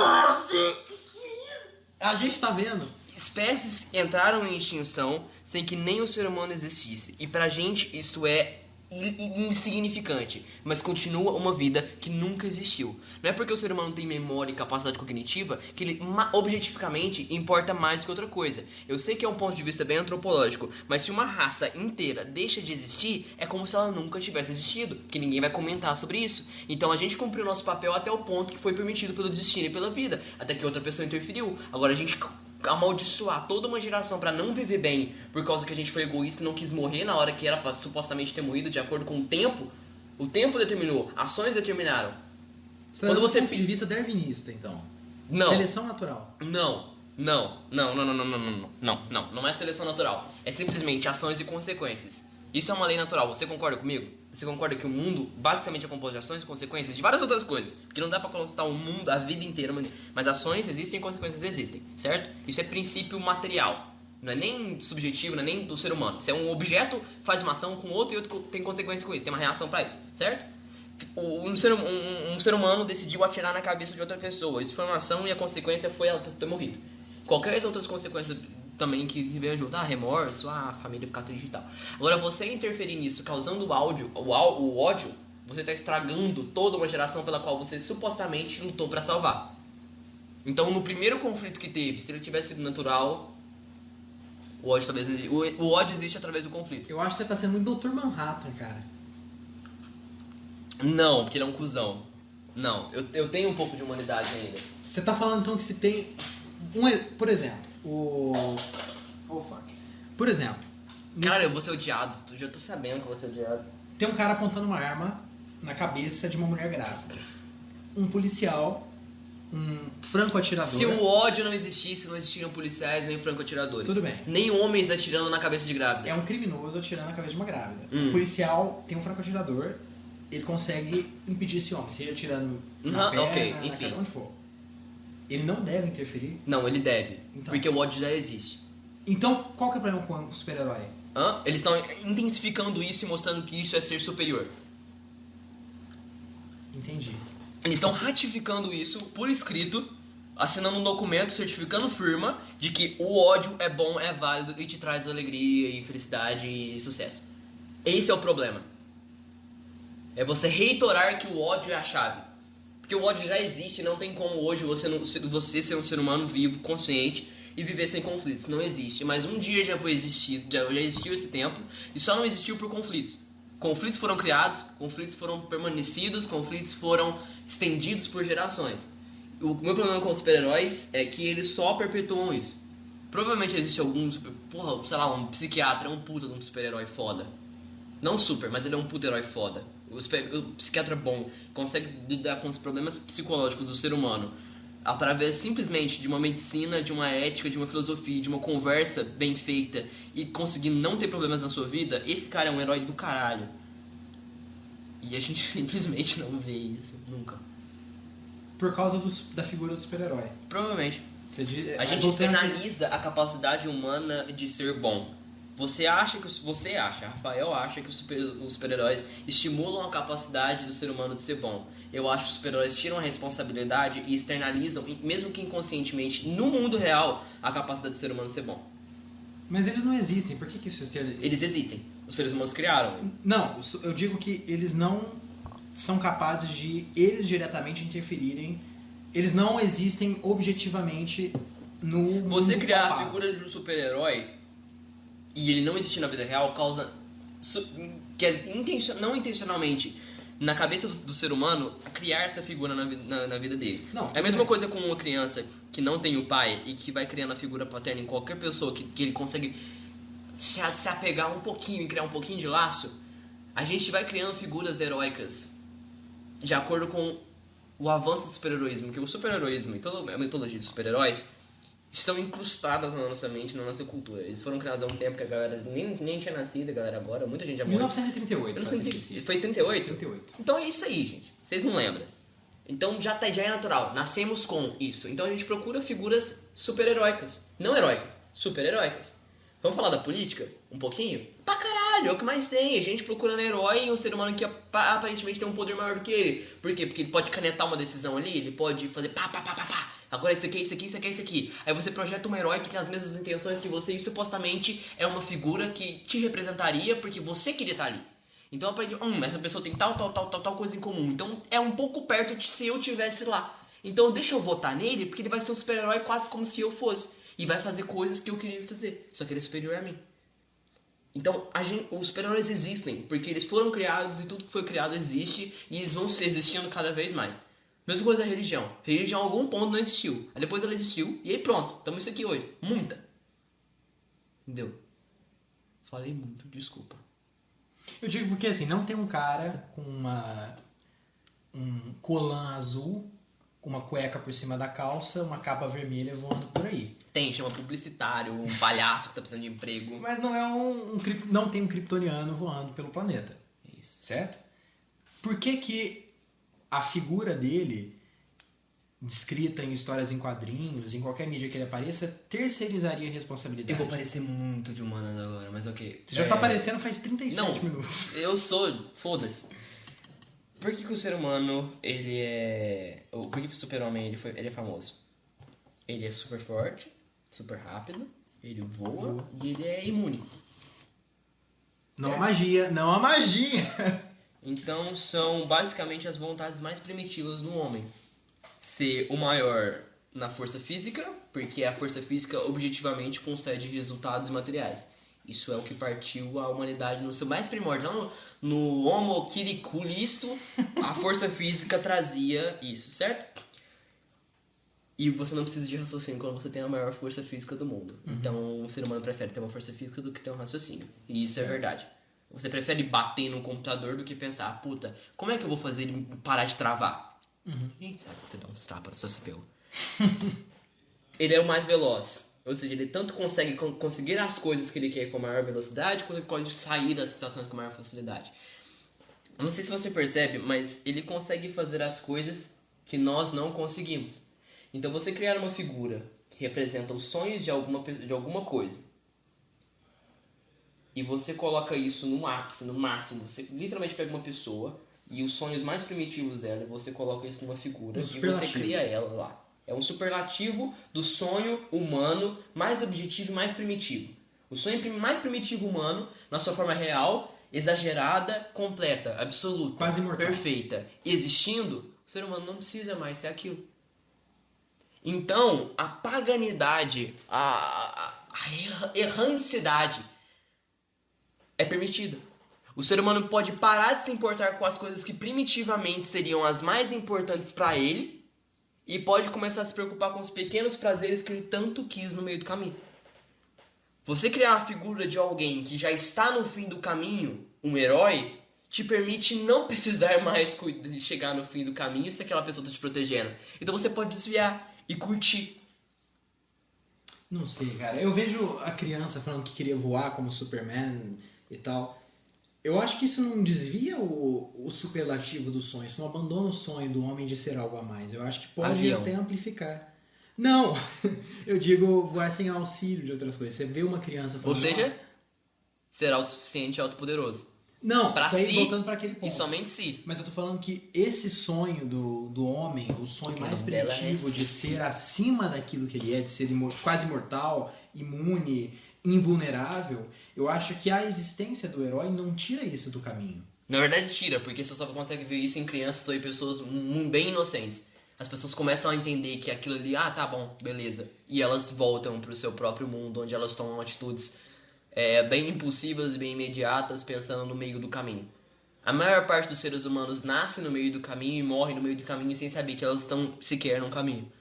A gente tá vendo. Espécies entraram em extinção sem que nem o ser humano existisse. E pra gente isso é insignificante, mas continua uma vida que nunca existiu. Não é porque o ser humano tem memória e capacidade cognitiva que ele objetificamente importa mais que outra coisa. Eu sei que é um ponto de vista bem antropológico, mas se uma raça inteira deixa de existir, é como se ela nunca tivesse existido, que ninguém vai comentar sobre isso. Então a gente cumpriu nosso papel até o ponto que foi permitido pelo destino e pela vida, até que outra pessoa interferiu. Agora a gente amaldiçoar toda uma geração pra não viver bem por causa que a gente foi egoísta e não quis morrer na hora que era pra supostamente ter morrido de acordo com o tempo determinou, ações determinaram. Quando você ponto de vista darwinista, então. Não. Seleção natural. Não é seleção natural. É simplesmente ações e consequências. Isso é uma lei natural. Você concorda comigo? Você concorda que o mundo basicamente é composto de ações e consequências de várias outras coisas? Porque não dá pra constar o mundo, a vida inteira, mas ações existem e consequências existem, certo? Isso é princípio material. Não é nem subjetivo, não é nem do ser humano. Se é um objeto, faz uma ação com outro e outro tem consequência com isso. Tem uma reação pra isso, certo? Um ser humano decidiu atirar na cabeça de outra pessoa. Isso foi uma ação e a consequência foi ela ter morrido. Qualquer outras consequências também que venha junto, remorso, a família ficar triste e tal. Agora, você interferir nisso, causando o ódio, você está estragando toda uma geração pela qual você supostamente lutou para salvar. Então, no primeiro conflito que teve, se ele tivesse sido natural, o ódio existe através do conflito. Eu acho que você tá sendo muito Dr. Manhattan, cara. Não, porque ele é um cuzão. Não, eu tenho um pouco de humanidade ainda. Você tá falando então que se tem... Por exemplo, Por exemplo... Cara, eu vou ser odiado. Eu já tô sabendo que eu vou ser odiado. Tem um cara apontando uma arma na cabeça de uma mulher grávida. Um policial, um franco-atirador... Se o ódio não existisse, não existiriam policiais nem franco-atiradores. Tudo bem. Nem homens atirando na cabeça de grávidas. É um criminoso atirando na cabeça de uma grávida. O policial tem um franco-atirador, ele consegue impedir esse homem, seja atirando na perna, na cara, onde for. Ele não deve interferir? Não, ele deve. Então. Porque o ódio já existe. Então, qual que é o problema com o super-herói? Eles estão intensificando isso e mostrando que isso é ser superior. Entendi. Eles estão ratificando isso por escrito, assinando um documento, certificando firma de que o ódio é bom, é válido e te traz alegria e felicidade e sucesso. Esse é o problema. É você reitorar que o ódio é a chave. Porque o ódio já existe, não tem como hoje você ser um ser humano vivo, consciente e viver sem conflitos. Não existe, mas um dia já existiu esse tempo e só não existiu por conflitos. Conflitos foram criados, conflitos foram permanecidos, conflitos foram estendidos por gerações. O meu problema com os super-heróis é que eles só perpetuam isso. Provavelmente existe algum, um psiquiatra, um puta de um super-herói foda. Não super, mas ele é um puta herói foda. O psiquiatra é bom, consegue lidar com os problemas psicológicos do ser humano através simplesmente de uma medicina, de uma ética, de uma filosofia, de uma conversa bem feita e conseguir não ter problemas na sua vida. Esse cara é um herói do caralho. E a gente simplesmente não vê isso, nunca. Por causa da figura do super-herói. Provavelmente. A gente externaliza a capacidade humana de ser bom. Rafael acha que os super-heróis estimulam a capacidade do ser humano de ser bom. Eu acho que os super-heróis tiram a responsabilidade e externalizam, mesmo que inconscientemente, no mundo real, a capacidade do ser humano de ser bom. Mas eles não existem, por que isso Eles existem. Os seres humanos criaram. Não, eu digo que eles não são capazes de eles diretamente interferirem. Eles não existem objetivamente no Você mundo criar a palpável. figura de um super-herói e ele não existir na vida real causa que é não intencionalmente na cabeça do ser humano criar essa figura na vida dele. Não, É a mesma coisa com uma criança que não tem o pai e que vai criando a figura paterna em qualquer pessoa que ele consegue se apegar um pouquinho e criar um pouquinho de laço. A gente vai criando figuras heróicas de acordo com o avanço do super-heroísmo, que o super-heroísmo e toda a mitologia de super-heróis estão incrustadas na nossa mente, na nossa cultura. Eles foram criados há um tempo que a galera nem tinha nascido, a galera agora, muita gente já morreu. 1938. pra ser específico. Foi 38? 38. Então é isso aí, gente. Vocês não lembram. Então já é natural. Nascemos com isso. Então a gente procura figuras super-heróicas. Não heróicas, super-heróicas. Vamos falar da política? Um pouquinho? Pra caralho, é o que mais tem. A gente procurando herói e um ser humano que aparentemente tem um poder maior do que ele. Por quê? Porque ele pode canetar uma decisão ali, ele pode fazer pá. Agora isso aqui, isso aqui, isso aqui, isso aqui. Aí você projeta um herói que tem as mesmas intenções que você e supostamente é uma figura que te representaria porque você queria estar ali. Então aprende, essa pessoa tem tal coisa em comum. Então é um pouco perto de se eu tivesse lá. Então deixa eu votar nele porque ele vai ser um super-herói quase como se eu fosse. E vai fazer coisas que eu queria fazer. Só que ele é superior a mim. Então os super-heróis existem porque eles foram criados e tudo que foi criado existe e eles vão ser existindo cada vez mais. Mesma coisa da religião. Religião, a algum ponto, não existiu. Aí depois ela existiu, e aí pronto. Estamos isso aqui hoje. Muita. Entendeu? Falei muito, desculpa. Eu digo porque assim, não tem um cara com um colã azul, com uma cueca por cima da calça, uma capa vermelha voando por aí. Tem, chama publicitário, um palhaço que tá precisando de emprego. Mas não é não tem um kryptoniano voando pelo planeta. Isso. Certo? Por que a figura dele, descrita em histórias em quadrinhos, em qualquer mídia que ele apareça, terceirizaria a responsabilidade? Eu vou parecer muito de humanas agora, mas ok. Você já tá aparecendo faz 37 Não, minutos. Eu sou... Foda-se. Por que o ser humano, ele é... Por que o super-homem, ele é famoso? Ele é super forte, super rápido, ele voa e ele é imune. Não há magia, não há magia! Então são basicamente as vontades mais primitivas do homem. Ser o maior na força física, porque a força física objetivamente concede resultados materiais. Isso é o que partiu a humanidade no seu mais primordial. No Homo quiriculisso, a força física trazia isso, certo? E você não precisa de raciocínio quando você tem a maior força física do mundo. Então o ser humano prefere ter uma força física do que ter um raciocínio. E isso é verdade. Você prefere bater no computador do que pensar, puta, como é que eu vou fazer ele parar de travar? Gente, sabe que você dá um tapa no seu CPU. Ele é o mais veloz. Ou seja, ele tanto conseguir as coisas que ele quer com maior velocidade, quanto ele pode sair das situações com maior facilidade. Eu não sei se você percebe, mas ele consegue fazer as coisas que nós não conseguimos. Então você criar uma figura que representa os sonhos de alguma coisa, e você coloca isso no ápice, no máximo, você literalmente pega uma pessoa e os sonhos mais primitivos dela, e você coloca isso numa figura e você cria ela lá. É um superlativo do sonho humano mais objetivo e mais primitivo. O sonho mais primitivo humano, na sua forma real, exagerada, completa, absoluta, quase imortal, perfeita, existindo, o ser humano não precisa mais ser aquilo. Então, a paganidade, a errancidade é permitida. O ser humano pode parar de se importar com as coisas que primitivamente seriam as mais importantes para ele e pode começar a se preocupar com os pequenos prazeres que ele tanto quis no meio do caminho. Você criar a figura de alguém que já está no fim do caminho, um herói, te permite não precisar mais de chegar no fim do caminho se aquela pessoa está te protegendo. Então você pode desviar e curtir. Não sei, cara. Eu vejo a criança falando que queria voar como Superman e tal. Eu acho que isso não desvia o superlativo do sonho. Isso não abandona o sonho do homem de ser algo a mais. Eu acho que pode até amplificar. Não! Eu digo voar sem auxílio de outras coisas. Você vê uma criança falando... Ou seja... será o suficiente e autopoderoso. Não, Pra isso aí si, voltando para aquele E ponto. somente se. Mas eu tô falando que esse sonho do homem, o sonho Que mais não dela primitivo é de esse. ser acima daquilo que ele é, de ser quase imortal, imune, invulnerável, eu acho que a existência do herói não tira isso do caminho. Na verdade, tira, porque você só consegue ver isso em crianças ou em pessoas bem inocentes. As pessoas começam a entender que aquilo ali, tá bom, beleza. E elas voltam pro seu próprio mundo, onde elas tomam atitudes bem impulsivas e bem imediatas, pensando no meio do caminho. A maior parte dos seres humanos nasce no meio do caminho e morre no meio do caminho sem saber que elas estão sequer no caminho.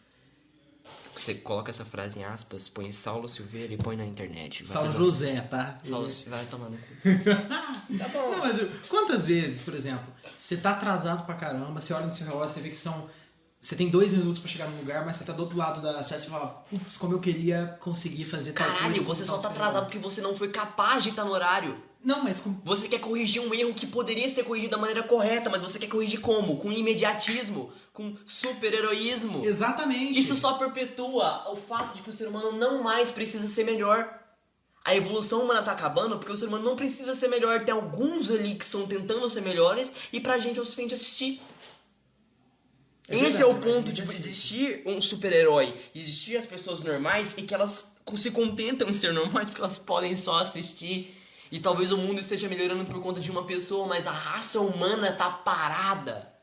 Você coloca essa frase em aspas, põe Saulo Silveira e põe na internet. Vai Saulo fazer José, tá? Saulo vai tomar no cu. Tá bom. Não, mas quantas vezes, por exemplo, você tá atrasado pra caramba, você olha no seu relógio, você vê que você tem 2 minutos pra chegar no lugar, mas você tá do outro lado da cidade e você fala, putz, como eu queria conseguir fazer tal coisa. Caralho, você só tá atrasado porque você não foi capaz de estar no horário. Não, mas Você quer corrigir um erro que poderia ser corrigido da maneira correta, mas você quer corrigir como? Com imediatismo, com super-heroísmo. exatamente. Isso só perpetua o fato de que o ser humano não mais precisa ser melhor. A evolução humana tá acabando porque o ser humano não precisa ser melhor. Tem alguns ali que estão tentando ser melhores e pra gente é o suficiente assistir. Esse é o ponto de existir um super-herói, existir as pessoas normais e que elas se contentam em ser normais porque elas podem só assistir. E talvez o mundo esteja melhorando por conta de uma pessoa, mas a raça humana tá parada.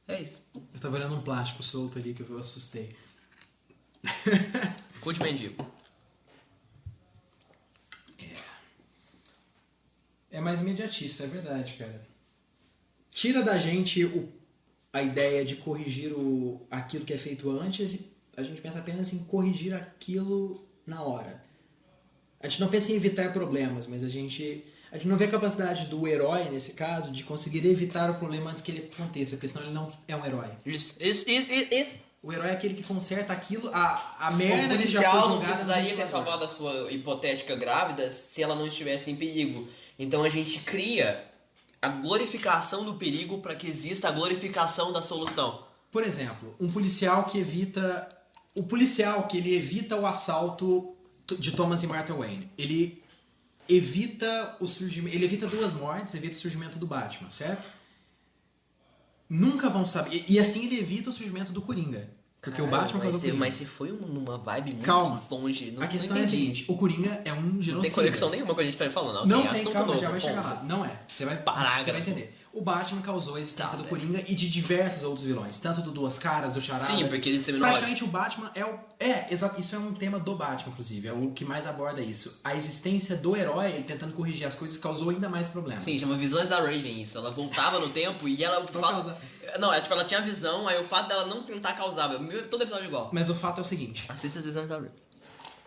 É isso. Eu tava olhando um plástico solto ali que eu assustei. Cu de mendigo. É mais imediatista, é verdade, cara. Tira da gente a ideia de corrigir aquilo que é feito antes e a gente pensa apenas em corrigir aquilo na hora. A gente não pensa em evitar problemas, mas a gente não vê a capacidade do herói, nesse caso, de conseguir evitar o problema antes que ele aconteça, porque senão ele não é um herói. Isso. O herói é aquele que conserta aquilo, a merda O que já foi policial não jogada no precisaria ter ventilador. salvado a sua hipotética grávida se ela não estivesse em perigo. Então a gente cria a glorificação do perigo para que exista a glorificação da solução. Por exemplo, um policial que evita... O policial que ele evita o assalto de Thomas e Martha Wayne. Ele evita o surgimento... Ele evita 2 mortes, evita o surgimento do Batman, certo? Nunca vão saber... E assim ele evita o surgimento do Coringa. Porque o Batman causou o Coringa. Mas você foi numa vibe muito Calma. longe. Não, A questão não é a entendi. seguinte, o Coringa é um genocida. Não tem conexão nenhuma com o que a gente tá falando. Não Ok, tem, assunto calma, novo, já vai chegar ponto. lá. Não é. Você vai Parágrafo. entender. O Batman causou a existência Tá, do Coringa e de diversos outros vilões. Tanto do Duas Caras, do Charada. Sim, porque ele disseminou ódio. Praticamente o Batman exato, isso é um tema do Batman, inclusive. É o que mais aborda isso. A existência do herói, ele tentando corrigir as coisas, causou ainda mais problemas. Sim, chama Visões da Raven isso. Ela voltava no tempo e ela... Não, ela tinha visão, aí o fato dela não tentar causar. Todo episódio é igual. Mas o fato é o seguinte. Assista as Visões da Raven.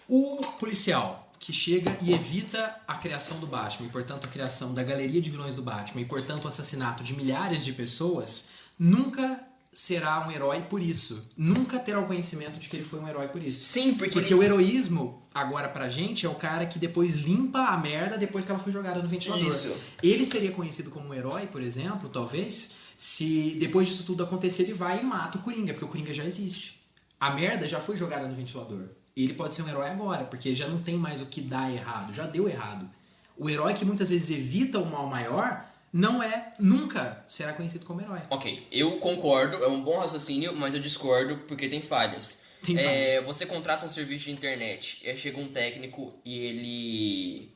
O policial que chega e evita a criação do Batman, e portanto a criação da galeria de vilões do Batman, e portanto o assassinato de milhares de pessoas, nunca será um herói por isso. Nunca terá o conhecimento de que ele foi um herói por isso. Sim, porque o heroísmo, agora pra gente, é o cara que depois limpa a merda depois que ela foi jogada no ventilador. Isso. Ele seria conhecido como um herói, por exemplo, talvez, se depois disso tudo acontecer ele vai e mata o Coringa, porque o Coringa já existe. A merda já foi jogada no ventilador. Ele pode ser um herói agora, porque já não tem mais o que dar errado, já deu errado. O herói que muitas vezes evita o mal maior nunca será conhecido como herói. Ok, eu concordo, é um bom raciocínio, mas eu discordo porque tem falhas. Tem falhas. Você contrata um serviço de internet, e aí chega um técnico e ele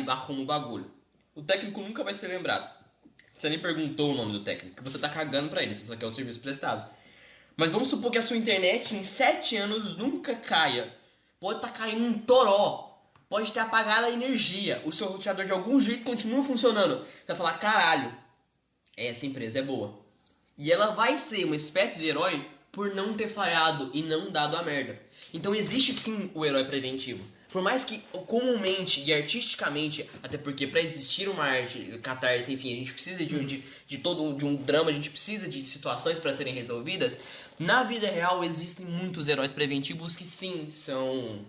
arruma o bagulho. O técnico nunca vai ser lembrado. Você nem perguntou o nome do técnico, você tá cagando pra ele, você só quer o serviço prestado. Mas vamos supor que a sua internet em 7 anos nunca caia. Pode estar caindo um toró. Pode ter apagado a energia. O seu roteador de algum jeito continua funcionando. Você vai falar, caralho, essa empresa é boa. E ela vai ser uma espécie de herói por não ter falhado e não dado a merda. Então existe sim o herói preventivo. Por mais que comumente e artisticamente, até porque para existir uma arte, catarse, enfim, a gente precisa de um drama, a gente precisa de situações para serem resolvidas, na vida real existem muitos heróis preventivos que sim são...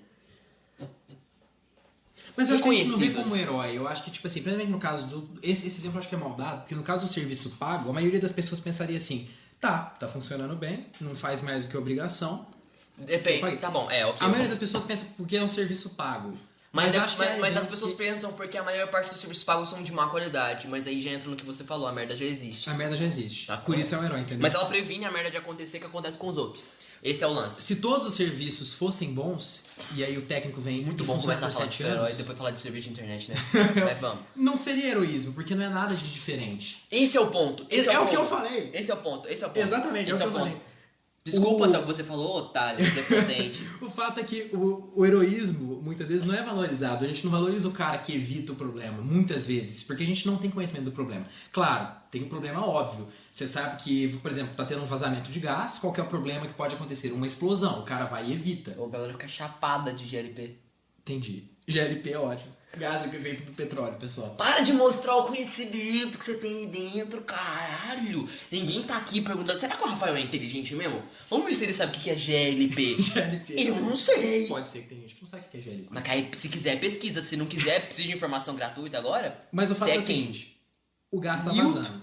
Mas eu acho que a gente não vê reconhecidos. como herói. Eu acho que, tipo assim, principalmente no caso esse exemplo eu acho que é mal dado, porque no caso do serviço pago, a maioria das pessoas pensaria assim, tá funcionando bem, não faz mais do que obrigação. Depende, tá bom, ok. A maioria das pessoas pensa porque é um serviço pago. Mas, acho que mas as gente pessoas pensam porque a maior parte dos serviços pagos são de má qualidade. Mas aí já entra no que você falou, a merda já existe. A merda já existe. Tá, Por isso é um herói, entendeu? Mas ela previne a merda de acontecer que acontece com os outros. Esse é o lance. Se todos os serviços fossem bons, e aí o técnico vem Muito e bom funciona começar a por falar de 7 super-herói anos, e depois falar de serviço de internet, né? Mas vamos. não seria heroísmo, porque não é nada de diferente. Esse é o ponto. Esse É o o que eu ponto. falei. Esse é o ponto. Esse é o ponto. Exatamente, Esse é é o o que eu ponto. falei. Desculpa O- se é o que você falou, otário, prepotente. O fato é que o heroísmo, muitas vezes, não é valorizado. A gente não valoriza o cara que evita o problema, muitas vezes, porque a gente não tem conhecimento do problema. Claro, tem um problema óbvio. Você sabe que, por exemplo, tá tendo um vazamento de gás, qual que é o problema que pode acontecer? Uma explosão. O cara vai e evita. A galera fica chapada de GLP. Entendi. GLP é ótimo. Gás liquefeito do petróleo, pessoal. Para de mostrar o conhecimento que você tem aí dentro, caralho. Ninguém tá aqui perguntando, será que o Rafael é inteligente mesmo? Vamos ver se ele sabe o que é GLP. GLP. Eu não sei. Pode ser que tem gente que não sabe o que é GLP. Mas aí, se quiser, pesquisa. Se não quiser, precisa de informação gratuita agora. Mas o fato Você é é o seguinte. O gás tá Newton. vazando.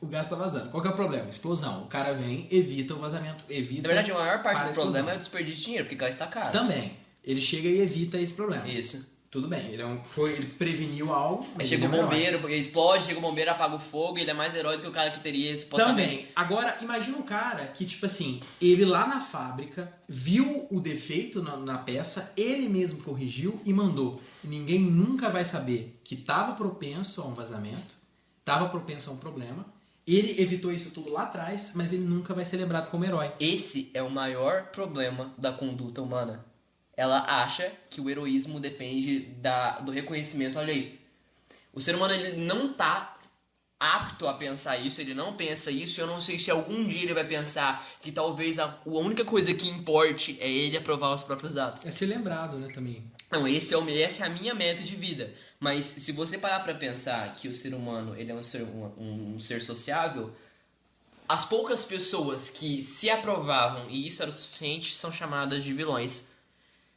O gás tá vazando. Qual que é o problema? Explosão. O cara vem, evita o vazamento, evita... Na verdade, a maior parte para do a problema explosão. é o desperdício de dinheiro, porque gás tá caro. Também. Ele chega e evita esse problema. Isso. Tudo bem. Ele preveniu algo, Aí mas chega o ele é um herói. bombeiro, porque explode, chega o bombeiro, apaga o fogo, e ele é mais herói do que o cara que teria supostamente. Também. Agora, imagina um cara que, tipo assim, ele lá na fábrica viu o defeito na peça, ele mesmo corrigiu e mandou. Ninguém nunca vai saber que estava propenso a um vazamento, estava propenso a um problema. Ele evitou isso tudo lá atrás, mas ele nunca vai ser lembrado como herói. Esse é o maior problema da conduta humana. Ela acha que o heroísmo depende do reconhecimento alheio. O ser humano ele não tá apto a pensar isso, ele não pensa isso, e eu não sei se algum dia ele vai pensar que talvez a única coisa que importe é ele aprovar os próprios atos. É ser lembrado, né, também. Não, essa é a minha meta de vida. Mas se você parar pra pensar que o ser humano ele é um ser sociável, as poucas pessoas que se aprovavam e isso era o suficiente são chamadas de vilões.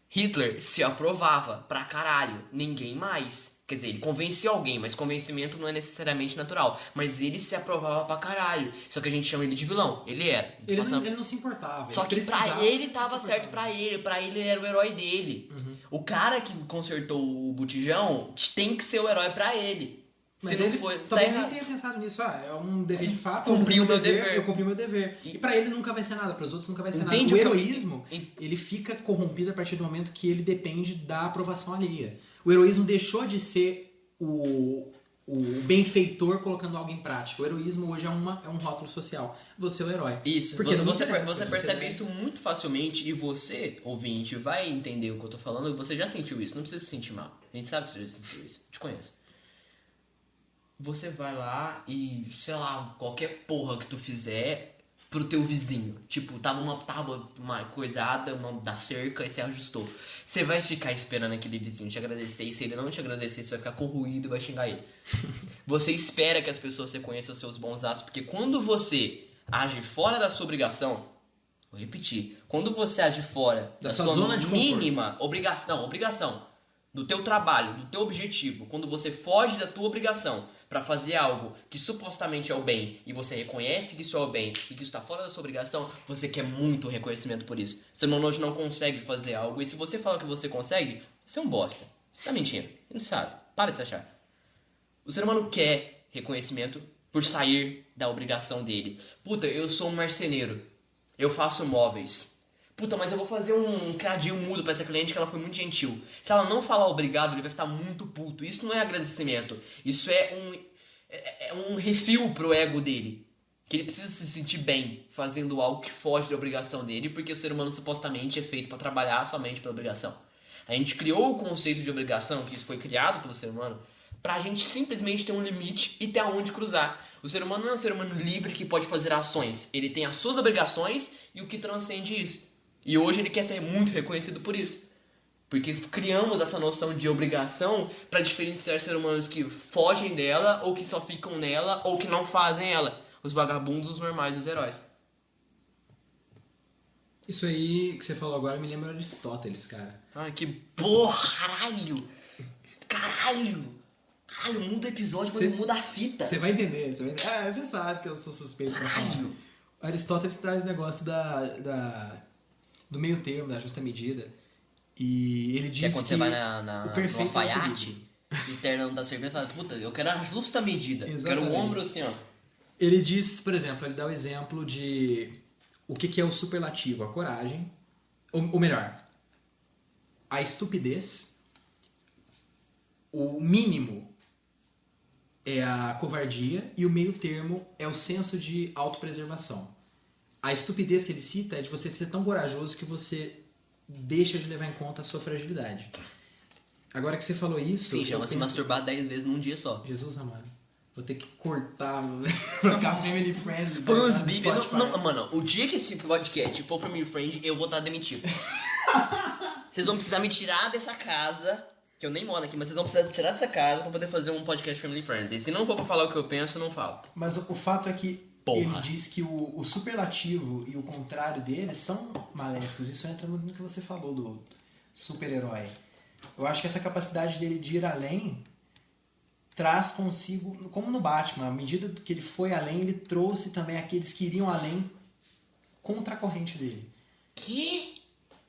Hitler se aprovava pra caralho, ninguém mais. Quer dizer, ele convencia alguém, mas convencimento não é necessariamente natural. Mas ele se aprovava pra caralho. Só que a gente chama ele de vilão. Ele era. Ele não se importava. Só ele que precisava, pra ele não tava se certo importava. pra ele era o herói dele. Uhum. O cara que consertou o botijão tem que ser o herói pra ele. Mas Se não ele for, tá talvez nem errado. tenha pensado nisso. É um dever de fato. Cumpri eu o meu vou fazer dever. Eu cumpri o meu dever. E- E pra ele nunca vai ser nada, pros outros nunca vai ser Entende nada. o O que eu- heroísmo, ele fica corrompido a partir do momento que ele depende da aprovação alheia. O heroísmo deixou de ser o benfeitor colocando algo em prática. O heroísmo hoje é um rótulo social. Você é o herói. Isso, Porque não você interessa, você você percebe é- isso muito facilmente e você, ouvinte, vai entender o que eu tô falando. Você já sentiu isso, não precisa se sentir mal. A gente sabe que você já sentiu isso, te conheço. Você vai lá e, sei lá, qualquer porra que tu fizer pro teu vizinho. Tipo, tava uma tábua, uma coisada da cerca e você ajustou. Você vai ficar esperando aquele vizinho te agradecer e se ele não te agradecer, você vai ficar corroído e vai xingar ele. Você espera que as pessoas reconheçam os seus bons atos, porque quando você age fora da sua obrigação, vou repetir, quando você age fora Da da sua sua zona de mínima obrigação, do teu trabalho, do teu objetivo, quando você foge da tua obrigação para fazer algo que supostamente é o bem e você reconhece que isso é o bem e que isso está fora da sua obrigação, você quer muito reconhecimento por isso. Você hoje não consegue fazer algo e se você fala que você consegue, você é um bosta. Você tá mentindo. Ele não sabe. Para de se achar. O ser humano quer reconhecimento por sair da obrigação dele. Puta, eu sou um marceneiro. Eu faço móveis. Puta, mas eu vou fazer um cadinho mudo pra essa cliente que ela foi muito gentil. Se ela não falar obrigado, ele vai ficar muito puto. Isso não é agradecimento. Isso é um refil pro ego dele. Que ele precisa se sentir bem fazendo algo que foge da obrigação dele, porque o ser humano supostamente é feito pra trabalhar somente pela obrigação. A gente criou o conceito de obrigação, que isso foi criado pelo ser humano, pra gente simplesmente ter um limite e ter aonde cruzar. O ser humano não é um ser humano livre que pode fazer ações. Ele tem as suas obrigações e o que transcende isso. E hoje ele quer ser muito reconhecido por isso. Porque criamos essa noção de obrigação para diferenciar seres humanos que fogem dela, ou que só ficam nela, ou que não fazem ela. Os vagabundos, os normais, os heróis. Isso aí que você falou agora me lembra Aristóteles, cara. Ai, que porra, caralho! Caralho! Caralho, muda o episódio quando muda a fita. Você vai entender, você sabe que eu sou suspeito pra falar. Caralho! Aristóteles traz o negócio do meio termo, da justa medida. E ele Que é diz quando que você vai o no perfeito é o alfaiate, e o terno não tá servindo, você fala, puta, eu quero a justa medida. Eu quero o Exatamente. ombro assim, ó. Ele diz, por exemplo, ele dá o exemplo de o que é o superlativo, a coragem, ou melhor, a estupidez, o mínimo é a covardia e o meio termo é o senso de autopreservação. A estupidez que ele cita é de você ser tão corajoso que você deixa de levar em conta a sua fragilidade. Agora que você falou isso... Sim, chama-se masturbar 10 vezes num dia só. Jesus amado. Vou ter que cortar pra ficar family friendly. Põe uns no bíblios. Spotify. Mano, o dia que esse podcast for family friend, eu vou estar demitido. Vocês vão precisar me tirar dessa casa, que eu nem moro aqui, mas vocês vão precisar tirar dessa casa pra poder fazer um podcast family friend. E se não for pra falar o que eu penso, eu não falo. Mas o fato é que Porra. ele diz que o superlativo e o contrário dele são maléficos. Isso entra no que você falou do super-herói. Eu acho que essa capacidade dele de ir além traz consigo, como no Batman, à medida que ele foi além, ele trouxe também aqueles que iriam além contra a corrente dele. Que?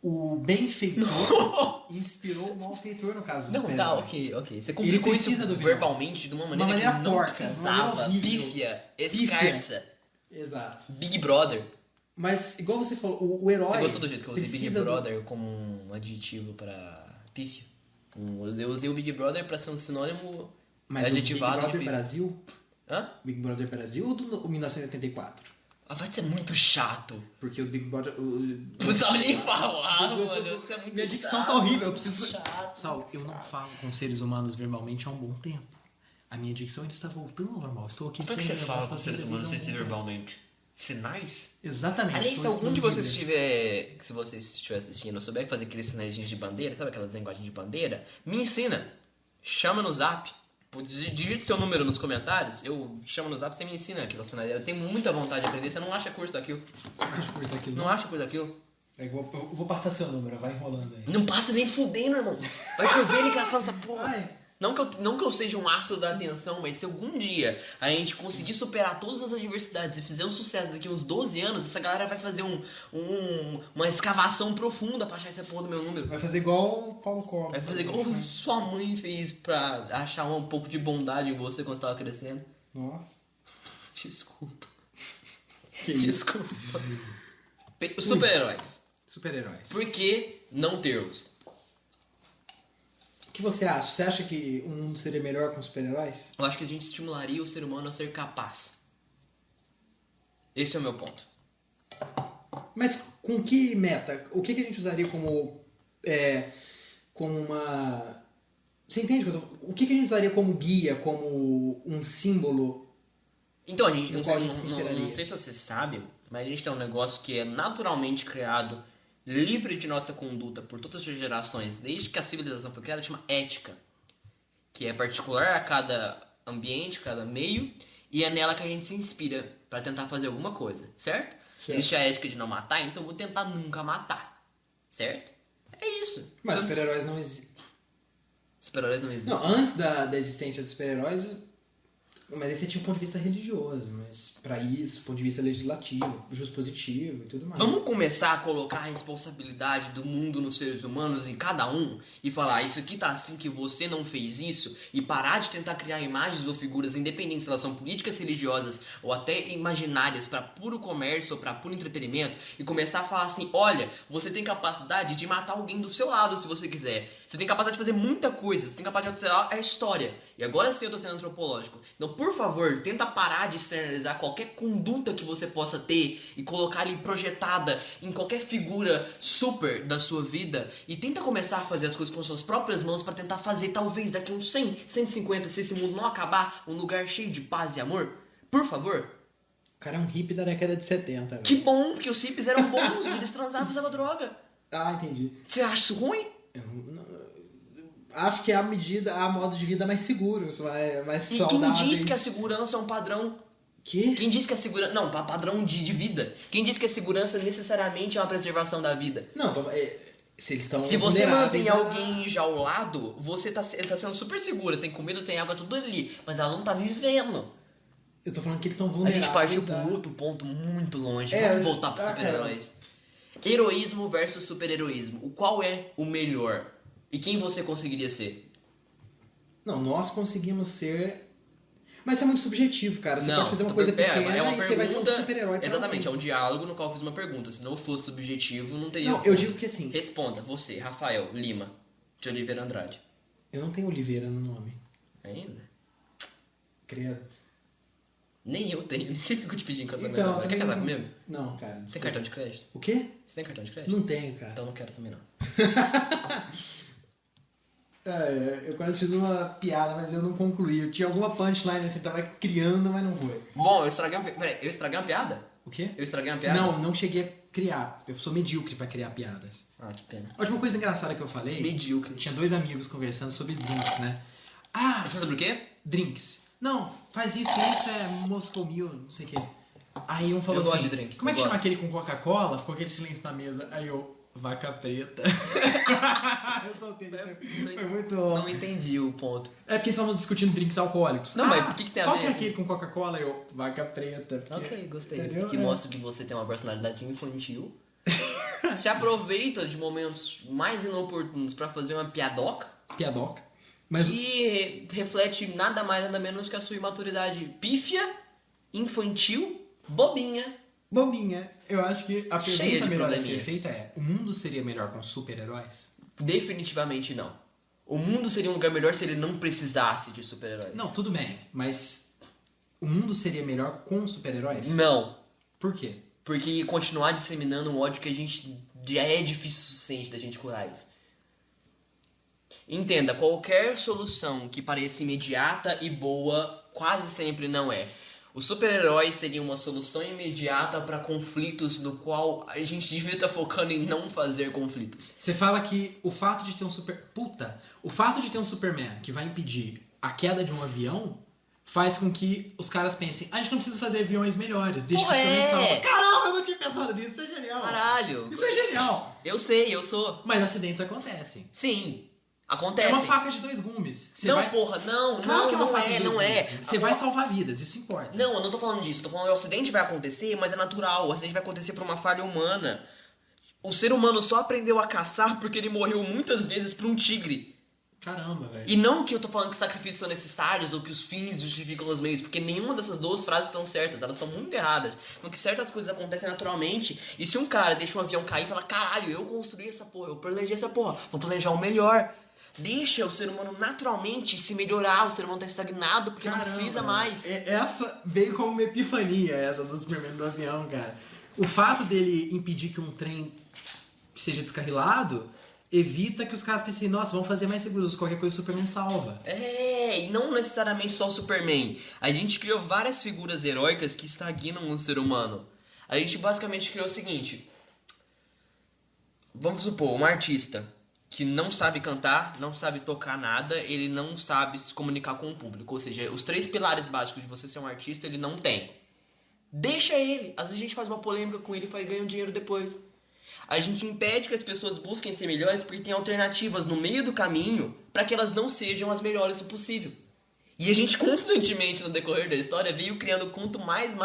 O benfeitor inspirou o malfeitor no caso do Não, tá, super-herói. ok. Você Ele complicou isso precisa do vilão. verbalmente de uma maneira, maneira que não porca, de uma precisava. maneira horrível. Pífia, escarsa, Exato. Big Brother. Mas, igual você falou, o herói... Você gostou do jeito que eu usei Big precisa do- Brother como um adjetivo pra pífia? Eu usei o Big Brother pra ser um sinônimo Mas o Big adjetivado de Brother pífia. Brasil? Hã? Big Brother Brasil ou do 1984? Ah, vai ser muito chato. Porque o Big Brother... Não sabe nem falar, mano. Isso é muito Minha chato. dicção tá horrível, eu preciso... Chato. Sal, eu não falo com seres humanos verbalmente há um bom tempo. A minha dicção ainda está voltando ao normal. Estou aqui... Como é que você sem fala voz com pra seres humanos sem televisão ser há um bom tempo. verbalmente? Sinais? Exatamente. Aliás, se estou algum de estudando vocês Libras. estiver... Se você estiver assistindo, souber fazer aqueles sinais de bandeira, sabe aquelas linguagens de bandeira? Me ensina. Chama no zap. Digite seu número nos comentários. Eu chamo no zap, você me ensina aquilo. Eu tenho muita vontade de aprender. Você não acha curso daquilo. Você não acha coisa daquilo, Não acha curso daquilo. Eu vou passar seu número, vai enrolando aí. Não passa nem fudendo, irmão. Vai chover ligação essa porra. Ai, Não que eu seja um astro da atenção, mas se algum dia a gente conseguir superar todas as adversidades e fizer um sucesso daqui a uns 12 anos, essa galera vai fazer uma escavação profunda pra achar essa porra do meu número. vai fazer igual o Paulo Cobos. Vai fazer igual sua mãe fez pra achar um pouco de bondade em você quando você tava crescendo. Nossa. Desculpa. Que isso? Desculpa. Os super-heróis. Super-heróis. Por que não ter-os? O que você acha? Você acha que o mundo seria melhor com super-heróis? Eu acho que a gente estimularia o ser humano a ser capaz. Esse é o meu ponto. Mas com que meta? O que a gente usaria como uma... Você entende? O que a gente usaria como guia, como um símbolo? Então, a gente, No não qual sei, a gente se não inspiraria. sei se você sabe, mas a gente tem um negócio que é naturalmente criado, livre de nossa conduta por todas as gerações, desde que a civilização foi criada, chama ética. Que é particular a cada ambiente, cada meio, e é nela que a gente se inspira para tentar fazer alguma coisa, certo? Existe a ética de não matar, então eu vou tentar nunca matar, certo? É isso. Mas super-heróis não existem. Super-heróis não existem. Não, antes da existência dos super-heróis, mas esse tinha um ponto de vista religioso, mas pra isso, ponto de vista legislativo, justo positivo e tudo mais. Vamos começar a colocar a responsabilidade do mundo nos seres humanos em cada um e falar, isso aqui tá assim que você não fez isso, e parar de tentar criar imagens ou figuras independentes, se elas são políticas, religiosas ou até imaginárias para puro comércio ou para puro entretenimento, e começar a falar assim, olha, você tem capacidade de matar alguém do seu lado se você quiser. Você tem capacidade de fazer muita coisa, você tem capacidade de alterar a história. E agora sim eu tô sendo antropológico. Então, por favor, tenta parar de externalizar qualquer conduta que você possa ter e colocar ali projetada em qualquer figura super da sua vida e tenta começar a fazer as coisas com suas próprias mãos para tentar fazer, talvez, daqui a uns 100, 150, se esse mundo não acabar, um lugar cheio de paz e amor. Por favor. O cara é um hippie da década de 70. Que velho. bom, porque os hippies eram bons, eles transavam e usavam droga. Ah, entendi. Você acha isso ruim? Acho que há modo de vida mais seguros, mais E saudáveis. quem diz que a segurança é um padrão? Que? Quem diz que a segurança... Não, padrão de vida. Quem diz que a segurança necessariamente é uma preservação da vida? Não, se eles estão Se você mantém vulneráveis a- alguém enjaulado, ele tá sendo super seguro, tem comida, tem água, tudo ali. Mas ela não tá vivendo. Eu tô falando que eles estão A vulneráveis gente partiu a- pro outro ponto muito longe. É, Vamos voltar pros tá, super-heróis. Heroísmo versus super-heroísmo. O qual é o melhor? E quem você conseguiria ser? Não, nós conseguimos ser... Mas é muito subjetivo, cara. Você Não, pode fazer uma coisa pequena é uma e você vai ser um pergunta- super-herói pra Exatamente, é alguém. um diálogo no qual eu fiz uma pergunta. Se não fosse subjetivo, não teria. Não, eu digo que assim, Responda, você, Rafael Lima, de Oliveira Andrade. eu não tenho Oliveira no nome. Ainda? Credo. Nem eu tenho, nem sei porque eu te pedi em casamento Então, agora. Quer casar comigo? Não, cara. Você tem desculpa. cartão de crédito? O quê? Você tem cartão de crédito? Não tenho, cara. Então não quero também não. Eu quase fiz uma piada, mas eu não concluí. Eu tinha alguma punchline assim, tava criando, mas não foi. Bom, eu estraguei uma... Peraí, eu estraguei uma piada? O quê? Eu estraguei uma piada? Não cheguei a criar. Eu sou medíocre pra criar piadas. Ah, que pena. A última coisa engraçada que eu falei... Medíocre. Tinha dois amigos conversando sobre drinks, né? Ah, Você sabe o quê? drinks. Não, faz isso é Moscow Mule, não sei o quê. Aí um falou Eu assim... gosto de drink, Como é eu que chama gosto. aquele com Coca-Cola? Ficou aquele silêncio na mesa. Aí eu... Vaca preta. Eu soltei isso. Foi muito... Não entendi o ponto. É porque estávamos discutindo drinks alcoólicos. Não, mas o que tem a qual ver? que é aquele com Coca-Cola? Eu... Vaca preta. porque- Ok, gostei. Entendeu? Que É. mostra que você tem uma personalidade infantil. Se aproveita de momentos mais inoportunos pra fazer uma piadoca. Piadoca. Mas Que reflete nada mais nada menos que a sua imaturidade pífia, infantil, bobinha. bobinha, eu acho que a Cheia pergunta de melhor a ser probleminhas. feita é: o mundo seria melhor com super-heróis? Definitivamente não. O mundo seria um lugar melhor se ele não precisasse de super-heróis. Não, tudo bem, mas o mundo seria melhor com super-heróis? Não. Por quê? Porque continuar disseminando um ódio que a gente já é difícil o suficiente da gente curar isso. Entenda, qualquer solução que pareça imediata e boa quase sempre não é. O super-herói seria uma solução imediata para conflitos do qual a gente devia estar focando em não fazer conflitos. Você fala que o fato de ter um super... Puta! O fato de ter um Superman que vai impedir a queda de um avião faz com que os caras pensem: a gente não precisa fazer aviões melhores, deixa que o Superman salva. Caramba, eu não tinha pensado nisso, isso é genial! Caralho! Isso é genial! Eu sei, eu sou. Mas acidentes acontecem. Sim, É acontece. uma faca de dois gumes. Você Não, vai... porra, não, Claro não, que é uma não faca é, de dois não é. gumes. Você vai salvar vidas, isso importa. Não, eu não tô falando disso. Tô falando que o acidente vai acontecer, mas é natural. O acidente vai acontecer por uma falha humana. O ser humano só aprendeu a caçar porque ele morreu muitas vezes por um tigre. Caramba, velho. E não que eu tô falando que sacrifícios são necessários ou que os fins justificam os meios, porque nenhuma dessas duas frases estão certas, elas estão muito erradas. Porque certas coisas acontecem naturalmente, e se um cara deixa um avião cair e fala: caralho, eu construí essa porra, eu planejei essa porra, vou planejar o melhor. Deixa o ser humano naturalmente se melhorar, o ser humano tá estagnado porque não precisa mais. Essa veio como uma epifania, essa do Superman do avião, cara. O fato dele impedir que um trem seja descarrilado evita que os caras pensem: nossa, vamos fazer mais seguros, qualquer coisa o Superman salva. É, e não necessariamente só o Superman. A gente criou várias figuras heróicas que estagnam o ser humano. A gente basicamente criou o seguinte: vamos supor, um artista que não sabe cantar, não sabe tocar nada, ele não sabe se comunicar com o público. Ou seja, os três pilares básicos de você ser um artista, ele não tem. Deixa ele. Às vezes a gente faz uma polêmica com ele e ganha um dinheiro depois. A gente impede que as pessoas busquem ser melhores porque tem alternativas no meio do caminho para que elas não sejam as melhores o possível. E a gente constantemente, no decorrer da história, veio criando quanto mais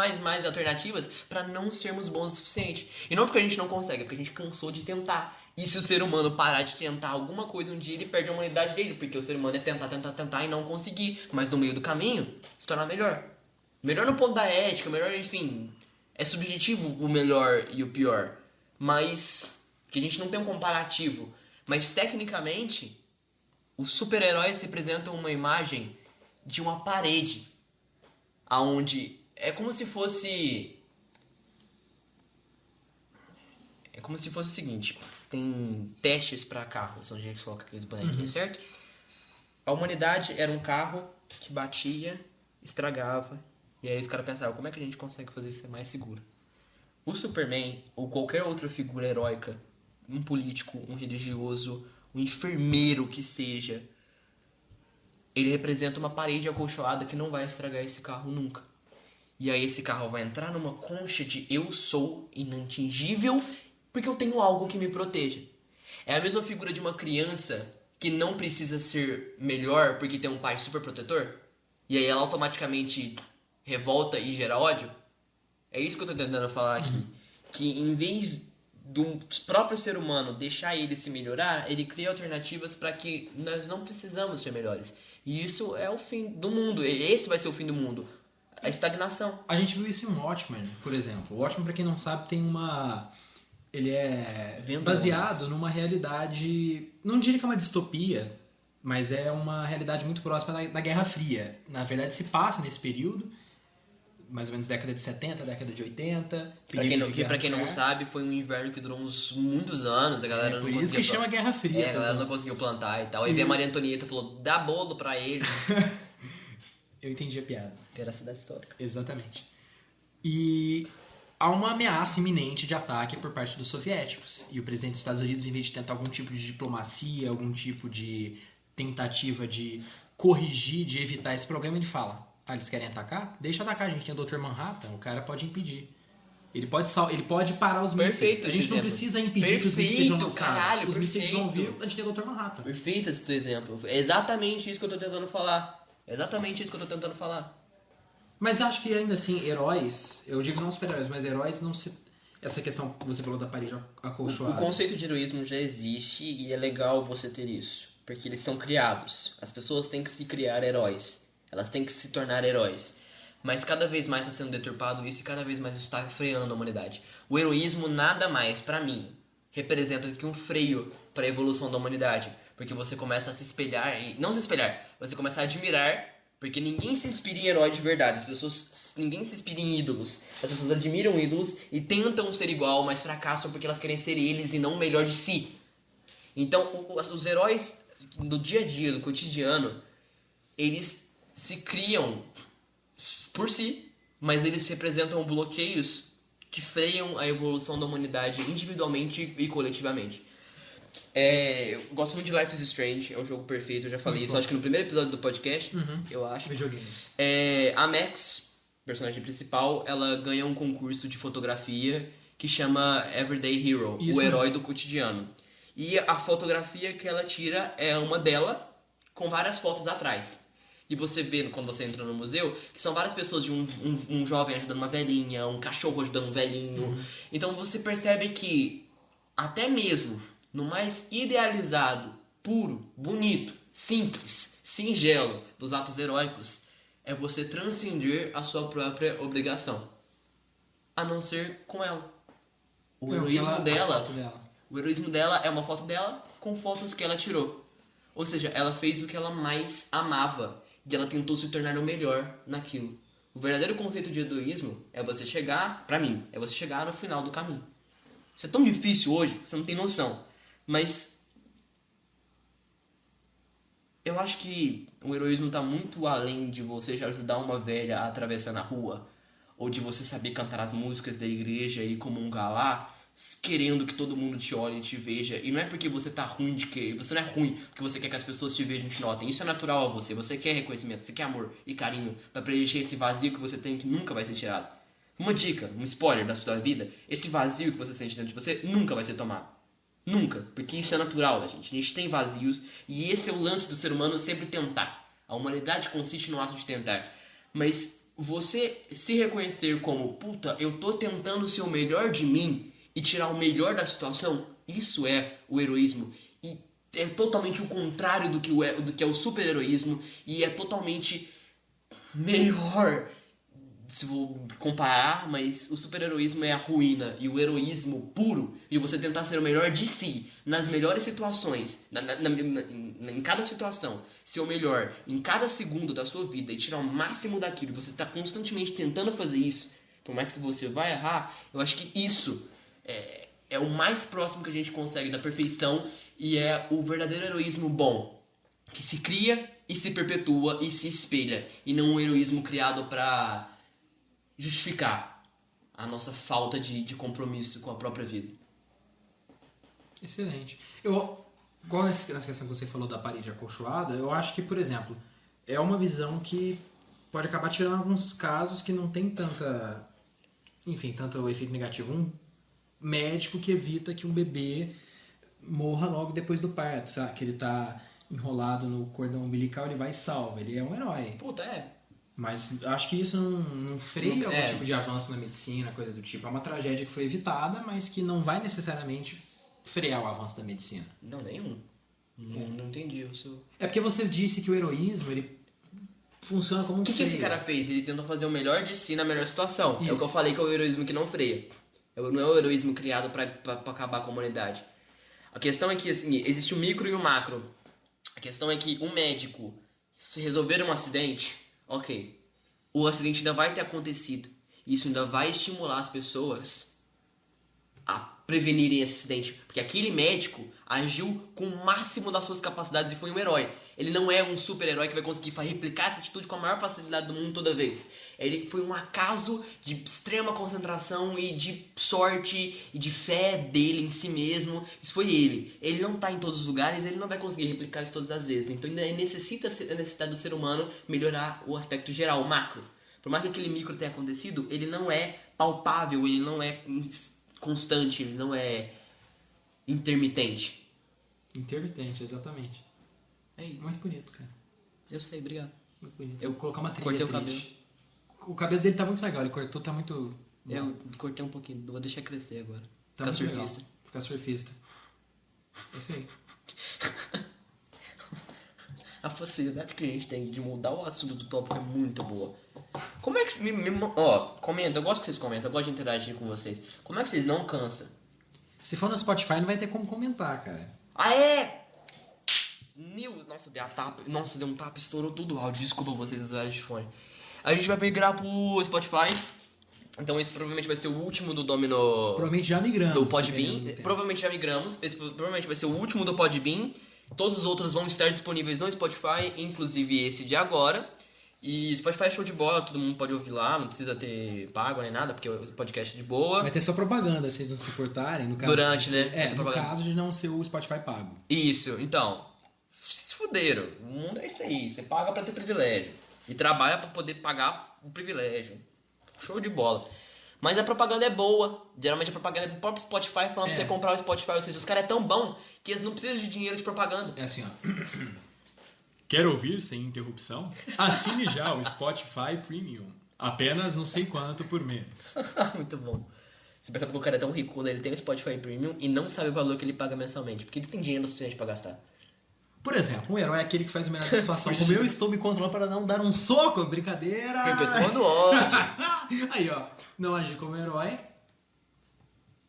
alternativas para não sermos bons o suficiente. E não porque a gente não consegue, é porque a gente cansou de tentar. E se o ser humano parar de tentar alguma coisa um dia, ele perde a humanidade dele, porque o ser humano é tentar e não conseguir. Mas no meio do caminho, se tornar melhor. Melhor no ponto da ética, melhor, enfim. É subjetivo o melhor e o pior. Mas que a gente não tem um comparativo. Mas tecnicamente, os super-heróis representam uma imagem de uma parede, aonde é como se fosse o seguinte: tem testes para carros, onde a gente coloca aqueles bonequinhos, certo? A humanidade era um carro que batia, estragava, e aí os caras pensavam: como é que a gente consegue fazer isso ser mais seguro? O Superman, ou qualquer outra figura heróica, um político, um religioso, um enfermeiro que seja, ele representa uma parede acolchoada que não vai estragar esse carro nunca. E aí esse carro vai entrar numa concha de eu sou inatingível porque eu tenho algo que me proteja. É a mesma figura de uma criança que não precisa ser melhor porque tem um pai super protetor. E aí ela automaticamente revolta e gera ódio. É isso que eu tô tentando falar aqui. Que em vez do próprio ser humano deixar ele se melhorar, ele cria alternativas para que nós não precisamos ser melhores. E isso é o fim do mundo. Esse vai ser o fim do mundo. A estagnação. A gente viu isso em Watchmen, por exemplo. O Watchmen, pra quem não sabe, tem uma... Ele é baseado numa realidade... Não diria que é uma distopia, mas é uma realidade muito próxima da Guerra Fria. Na verdade, se passa nesse período, mais ou menos década de 70, década de 80. Pra quem não sabe, foi um inverno que durou muitos anos. A galera não por conseguia... isso que chama Guerra Fria. A galera não conseguiu plantar e tal. Aí veio a Maria Antonieta e falou, dá bolo pra eles. Eu entendi a piada. Veracidade histórica. Exatamente. E há uma ameaça iminente de ataque por parte dos soviéticos. E o presidente dos Estados Unidos, em vez de tentar algum tipo de diplomacia, algum tipo de tentativa de corrigir, de evitar esse problema, ele fala: eles querem atacar? Deixa atacar, a gente tem o Dr. Manhattan, o cara pode impedir. Ele pode parar os mísseis. A gente não precisa impedir que os mísseis sejam lançados. Caralho, os mísseis vão vir, a gente tem o Dr. Manhattan. Perfeito esse teu exemplo. É exatamente isso que eu tô tentando falar. Mas eu acho que ainda assim, heróis, eu digo não super-heróis, mas heróis não se... Essa questão que você falou da parede acolchoada. O conceito de heroísmo já existe e é legal você ter isso. Porque eles são criados. As pessoas têm que se criar heróis. Elas têm que se tornar heróis. Mas cada vez mais está sendo deturpado isso e cada vez mais isso está freando a humanidade. O heroísmo nada mais, pra mim, representa do que um freio para a evolução da humanidade. Porque você começa a se espelhar, e não se espelhar, você começa a admirar, porque ninguém se inspira em herói de verdade, ninguém se inspira em ídolos. As pessoas admiram ídolos e tentam ser igual, mas fracassam porque elas querem ser eles e não o melhor de si. Então, os heróis do dia a dia, do cotidiano, eles se criam por si, mas eles representam bloqueios que freiam a evolução da humanidade individualmente e coletivamente. Eu gosto muito de Life is Strange, é um jogo perfeito, eu já falei isso, acho que no primeiro episódio do podcast, eu acho. Videogames. A Max, personagem principal, ela ganha um concurso de fotografia que chama Everyday Hero, Isso. O herói do cotidiano. E a fotografia que ela tira é uma dela com várias fotos atrás. E você vê, quando você entra no museu, que são várias pessoas, de um jovem ajudando uma velhinha, um cachorro ajudando um velhinho. Então você percebe que até mesmo no mais idealizado, puro, bonito, simples, singelo dos atos heróicos, é você transcender a sua própria obrigação. A não ser com ela. O heroísmo dela é uma foto dela com fotos que ela tirou. Ou seja, ela fez o que ela mais amava e ela tentou se tornar o melhor naquilo. O verdadeiro conceito de heroísmo é você chegar, pra mim, é você chegar no final do caminho. Isso é tão difícil hoje, você não tem noção. Mas eu acho que o heroísmo está muito além de você já ajudar uma velha a atravessar na rua, ou de você saber cantar as músicas da igreja e comungar lá, querendo que todo mundo te olhe e te veja. E não é porque você tá ruim de que você não é ruim porque você quer que as pessoas te vejam e te notem. Isso é natural a você. Você quer reconhecimento, você quer amor e carinho para preencher esse vazio que você tem que nunca vai ser tirado. Uma dica, um spoiler da sua vida: esse vazio que você sente dentro de você nunca vai ser tomado. Nunca, porque isso é natural da gente. A gente tem vazios e esse é o lance do ser humano, sempre tentar. A humanidade consiste no ato de tentar. Mas você se reconhecer como, puta, eu tô tentando ser o melhor de mim e tirar o melhor da situação, isso é o heroísmo. E é totalmente o contrário do que é o super-heroísmo e é totalmente melhor, se vou comparar, mas o super-heroísmo é a ruína e o heroísmo puro e você tentar ser o melhor de si nas melhores situações, em cada situação, ser o melhor em cada segundo da sua vida e tirar o máximo daquilo, e você está constantemente tentando fazer isso, por mais que você vá errar. Eu acho que isso é o mais próximo que a gente consegue da perfeição e é o verdadeiro heroísmo bom, que se cria e se perpetua e se espelha, e não um heroísmo criado para justificar a nossa falta de compromisso com a própria vida. Excelente. Igual nessa questão que você falou da parede acolchoada, eu acho que, por exemplo, é uma visão que pode acabar tirando alguns casos que não tem tanto efeito negativo. Um médico que evita que um bebê morra logo depois do parto, sabe? Que ele tá enrolado no cordão umbilical, ele vai e salva. Ele é um herói. Puta, Mas acho que isso não freia Não- algum tipo de avanço na medicina, coisa do tipo. É uma tragédia que foi evitada, mas que não vai necessariamente frear o avanço da medicina. Não, nenhum. Não entendi o seu... É porque você disse que o heroísmo, ele funciona como um O que esse freio. cara fez? Ele tentou fazer o melhor de si na melhor situação. É o que eu Isso. falei que é o heroísmo que não freia. Não é o heroísmo criado pra acabar com a humanidade. A questão é que assim, existe o micro e o macro. A questão é que o médico, se resolver um acidente, ok. O acidente ainda vai ter acontecido. Isso ainda vai estimular as pessoas a prevenirem esse acidente. Porque aquele médico agiu com o máximo das suas capacidades e foi um herói. Ele não é um super-herói que vai conseguir replicar essa atitude com a maior facilidade do mundo toda vez. Ele foi um acaso de extrema concentração e de sorte e de fé dele em si mesmo. Isso foi ele. Ele não está em todos os lugares, ele não vai conseguir replicar isso todas as vezes. Então ainda necessita a necessidade do ser humano melhorar o aspecto geral, o macro. Por mais que aquele micro tenha acontecido, ele não é palpável, ele não é constante, ele não é intermitente. Intermitente, exatamente. É isso. Muito bonito, cara. Eu sei, obrigado. Muito bonito. Eu Vou colocar uma trilha cortei o triste. O cabelo dele tá muito legal, ele cortou, tá muito... Eu cortei um pouquinho, vou deixar crescer agora. Tá Ficar muito legal. surfista. Ficar surfista. É isso aí. A facilidade que a gente tem de mudar o assunto do tópico é muito boa. Como é que... Ó, comenta, eu gosto que vocês comentam, eu gosto de interagir com vocês. Como é que vocês não cansam? Se for no Spotify, não vai ter como comentar, cara. Ah, é! News. Nossa, deu um tapa, estourou tudo o áudio. Desculpa vocês, usuários de fone. A gente vai migrar pro Spotify. Então esse provavelmente vai ser o último do Domino... Provavelmente já migramos. do dependendo Podbean. do tempo. Provavelmente já migramos. Esse provavelmente vai ser o último do Podbean. Todos os outros vão estar disponíveis no Spotify, inclusive esse de agora. E o Spotify é show de bola, todo mundo pode ouvir lá, não precisa ter pago nem nada, porque o podcast é de boa. Vai ter só propaganda, se vocês não se importarem. No caso Durante, de ser, né? Vai É, ter no propaganda. caso de não ser o Spotify pago. Isso, então, se fuderam. O mundo é isso aí, você paga pra ter privilégio. E trabalha pra poder pagar o privilégio. Show de bola. Mas a propaganda é boa. Geralmente a propaganda é do próprio Spotify falando pra você comprar o Spotify. Ou seja, os caras é tão bom que eles não precisam de dinheiro de propaganda. É assim, ó. Quer ouvir sem interrupção? Assine já o Spotify Premium. Apenas não sei quanto por mês. Muito bom. Você percebe que o cara é tão rico quando ele tem o Spotify Premium e não sabe o valor que ele paga mensalmente. Porque ele tem dinheiro suficiente pra gastar. Por exemplo, um herói é aquele que faz o melhor da situação. Como eu estou me controlando para não dar um soco. Brincadeira. Perpetuando ódio. Aí, ó. Não agir como herói.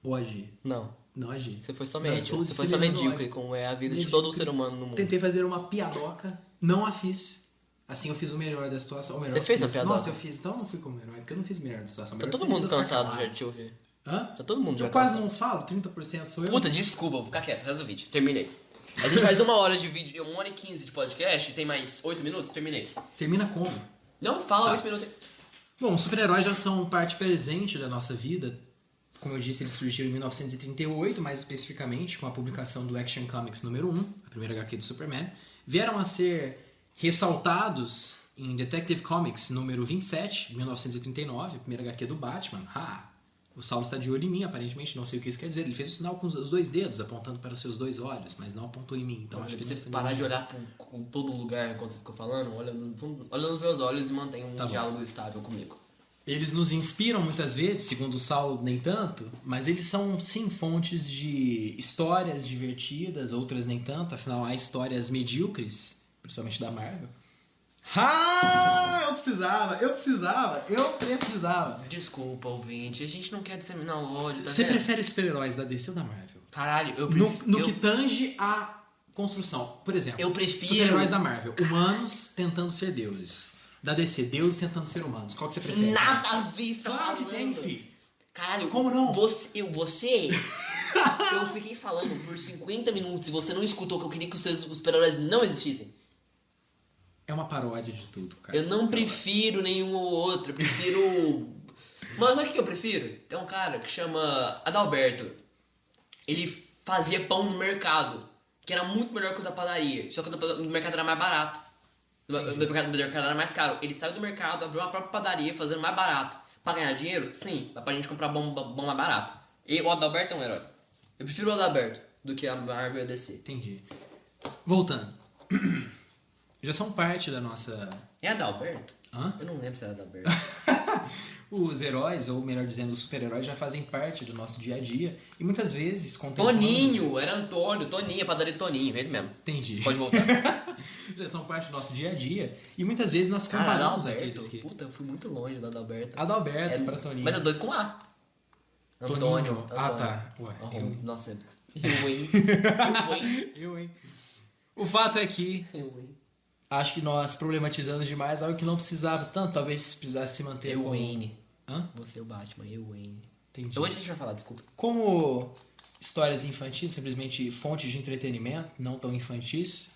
Ou agir. Não, Não agir. você foi só Não, eu médio. sou Você foi só disseminador. medíocre, como é a vida de Medíocre. todo ser humano no mundo. Tentei fazer uma piadoca. Não a fiz. Assim eu fiz o melhor da situação. O melhor Você fez eu a fiz. piadoca? Nossa, eu fiz. Então eu não fui como herói. Porque eu não fiz o melhor da situação. Tá Melhor todo seria mundo se eu ficar cansado calado. já de te ouvir. Hã? Tá todo mundo já Eu quase cansado. não falo. 30% sou eu. Puta, desculpa, vou ficar quieto, resto do vídeo. Terminei. A gente faz 1 hora de vídeo, 1h15 de podcast, tem mais 8 minutos? Terminei. Termina como? Não, fala Tá. 8 minutos. Bom, os super-heróis já são parte presente da nossa vida. Como eu disse, eles surgiram em 1938, mais especificamente com a publicação do Action Comics número 1, a primeira HQ do Superman. Vieram a ser ressaltados em Detective Comics número 27, de 1939, a primeira HQ do Batman. O Saulo está de olho em mim, aparentemente, não sei o que isso quer dizer. Ele fez o sinal com os 2 dedos, apontando para os seus 2 olhos, mas não apontou em mim. Então acho que você nós também parar de não- olhar com todo lugar enquanto você fica falando, olha nos meus olhos e mantém um Tá bom. diálogo estável comigo. Eles nos inspiram muitas vezes, segundo o Saulo, nem tanto, mas eles são sim fontes de histórias divertidas, outras nem tanto, afinal há histórias medíocres, principalmente da Marvel. Eu precisava. Desculpa, ouvinte, a gente não quer disseminar o ódio, tá Você vendo? prefere super-heróis da DC ou da Marvel? Caralho, eu No, prefiro... no que tange a construção. Por exemplo, Eu prefiro... super-heróis da Marvel, humanos tentando ser deuses. Da DC, deuses tentando ser humanos. Qual que você prefere? Nada a ver, você tá Claro que falando. tem, fi. Caralho, Como não? Você eu fiquei falando por 50 minutos e você não escutou que eu queria que os super-heróis não existissem. É uma paródia de tudo, cara. Eu não prefiro nenhum ou outro, eu prefiro... Mas sabe o que eu prefiro? Tem um cara que chama Adalberto. Ele fazia pão no mercado, que era muito melhor que o da padaria, só que o do mercado era mais barato. O do mercado era mais caro. Ele saiu do mercado, abriu uma própria padaria, fazendo mais barato. Pra ganhar dinheiro? Sim, dá pra gente comprar bom mais barato. E o Adalberto é um herói. Eu prefiro o Adalberto do que a Marvel e a DC. Entendi. Voltando. Já são parte da nossa... É Adalberto? Hã? Eu não lembro se era Adalberto. Os heróis, ou melhor dizendo, os super-heróis já fazem parte do nosso dia a dia. E muitas vezes... contemplando- Toninho! Era Antônio. Toninho, a padaria Toninho. Ele mesmo. Entendi. Pode voltar. Já são parte do nosso dia a dia. E muitas vezes nós Cara, comparamos Adalberto. aqueles que... Puta, eu fui muito longe do Adalberto. Adalberto pra Toninho. Mas é 2 com A. Toninho. Antônio. Ah, tá. Ué, Nossa, eu, hein? Eu, hein? eu, hein? O fato é que Eu, hein? acho que nós problematizamos demais algo que não precisava tanto. Talvez precisasse se manter Eu, como... Wayne. Hã? Você é o Batman, eu, Wayne. Entendi. Hoje a gente vai falar, desculpa. Como histórias infantis, simplesmente fontes de entretenimento, não tão infantis.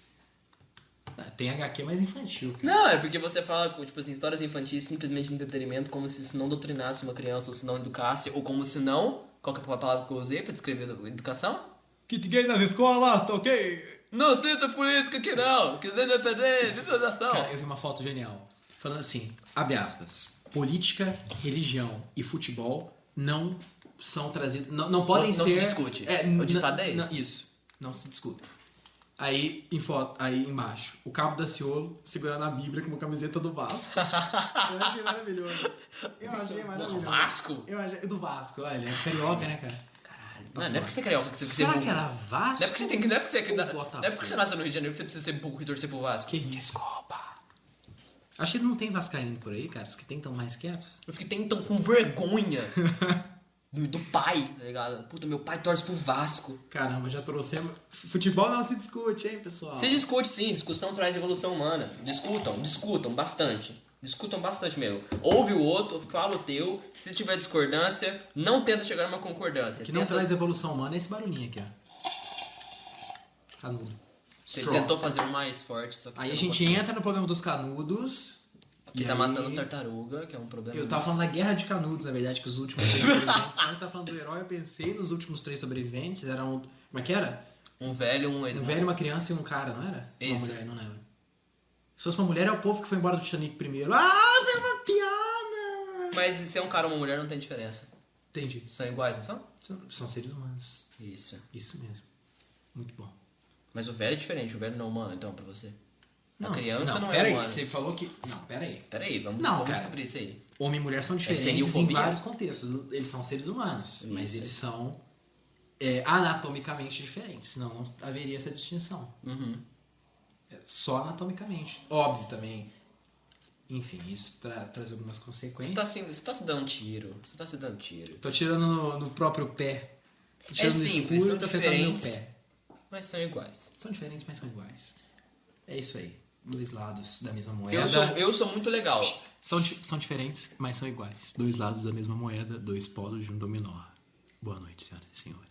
Tem HQ mais infantil, cara. Não, é porque você fala, tipo assim, histórias infantis simplesmente de entretenimento, como se isso não doutrinasse uma criança, ou se não educasse, ou como se não... Qual que é a palavra que eu usei pra descrever educação? Kit gay nas escolas, tá ok? Não tenta política aqui não, que independente, nação. Cara, eu vi uma foto genial. Falando assim, abre aspas. Política, religião e futebol não são trazidos... Não podem Não ser... se discute. O ditado é esse. Isso, não se discute. Aí, aí embaixo, o Cabo da Ciolo segurando a Bíblia com uma camiseta do Vasco. Eu achei maravilhoso. Eu achei maravilhoso. Vasco? Eu achei, do Vasco, olha, é carioca, né, cara? Caralho. Não é porque você é carioca que você Será precisa... que era Vasco? Não é porque você tem que... Não é porque você, ou não é Botafogo? porque você nasceu no Rio de Janeiro que você precisa ser burro e torcer pro Vasco. Que isso? Desculpa. Acho que não tem vascaíno por aí, cara. Os que tem tão mais quietos. Os que tem tão com vergonha do pai, tá ligado? Puta, meu pai torce pro Vasco. Caramba, já trouxemos... Futebol não se discute, hein, pessoal? Se discute sim, discussão traz evolução humana. Discutam bastante. Discutam bastante mesmo. Ouve o outro, fala o teu. Se tiver discordância, não tenta chegar numa concordância. O que não Tenta- traz evolução humana é esse barulhinho aqui, ó. Canudo. Você Strong. tentou fazer o mais forte, só que Aí você a não gente conseguiu. entra no problema dos canudos. Que e tá aí- matando tartaruga, que é um problema. Eu tava falando da guerra de canudos, na verdade, que os últimos 3 sobreviventes. Mas você tá falando do herói, eu pensei nos últimos 3 sobreviventes. Eram. Como é que era? Um velho, Um velho, uma criança e um cara, não era? Uma Isso. mulher, não lembro. Se fosse uma mulher, é o povo que foi embora do Titanic primeiro. Ah, foi uma piada! Mas se é um cara ou uma mulher não tem diferença. Entendi. São iguais, não são? São seres humanos. Isso. Isso mesmo. Muito bom. Mas o velho é diferente, o velho não é humano, então, pra você. A criança não é pera aí, humana. você falou que... Não, pera aí. Peraí, vamos Não, vamos cara. descobrir isso aí. Homem e mulher são diferentes em senilfobia? vários contextos. Eles são seres humanos, mas Isso. eles são anatomicamente diferentes. Senão não haveria essa distinção. Uhum. Só anatomicamente. Óbvio também. Enfim, isso traz algumas Você consequências. tá se dando tiro. Você tá se dando tiro. Tô tirando no próprio pé. Tô tirando no simples, escuro, são tô tirando no meu diferentes. pé. Mas são iguais. São diferentes, mas são iguais. É isso aí. Dois lados da mesma moeda. Eu sou muito legal. São diferentes, mas são iguais. Dois lados da mesma moeda, dois polos de um dominó. Boa noite, senhoras e senhores.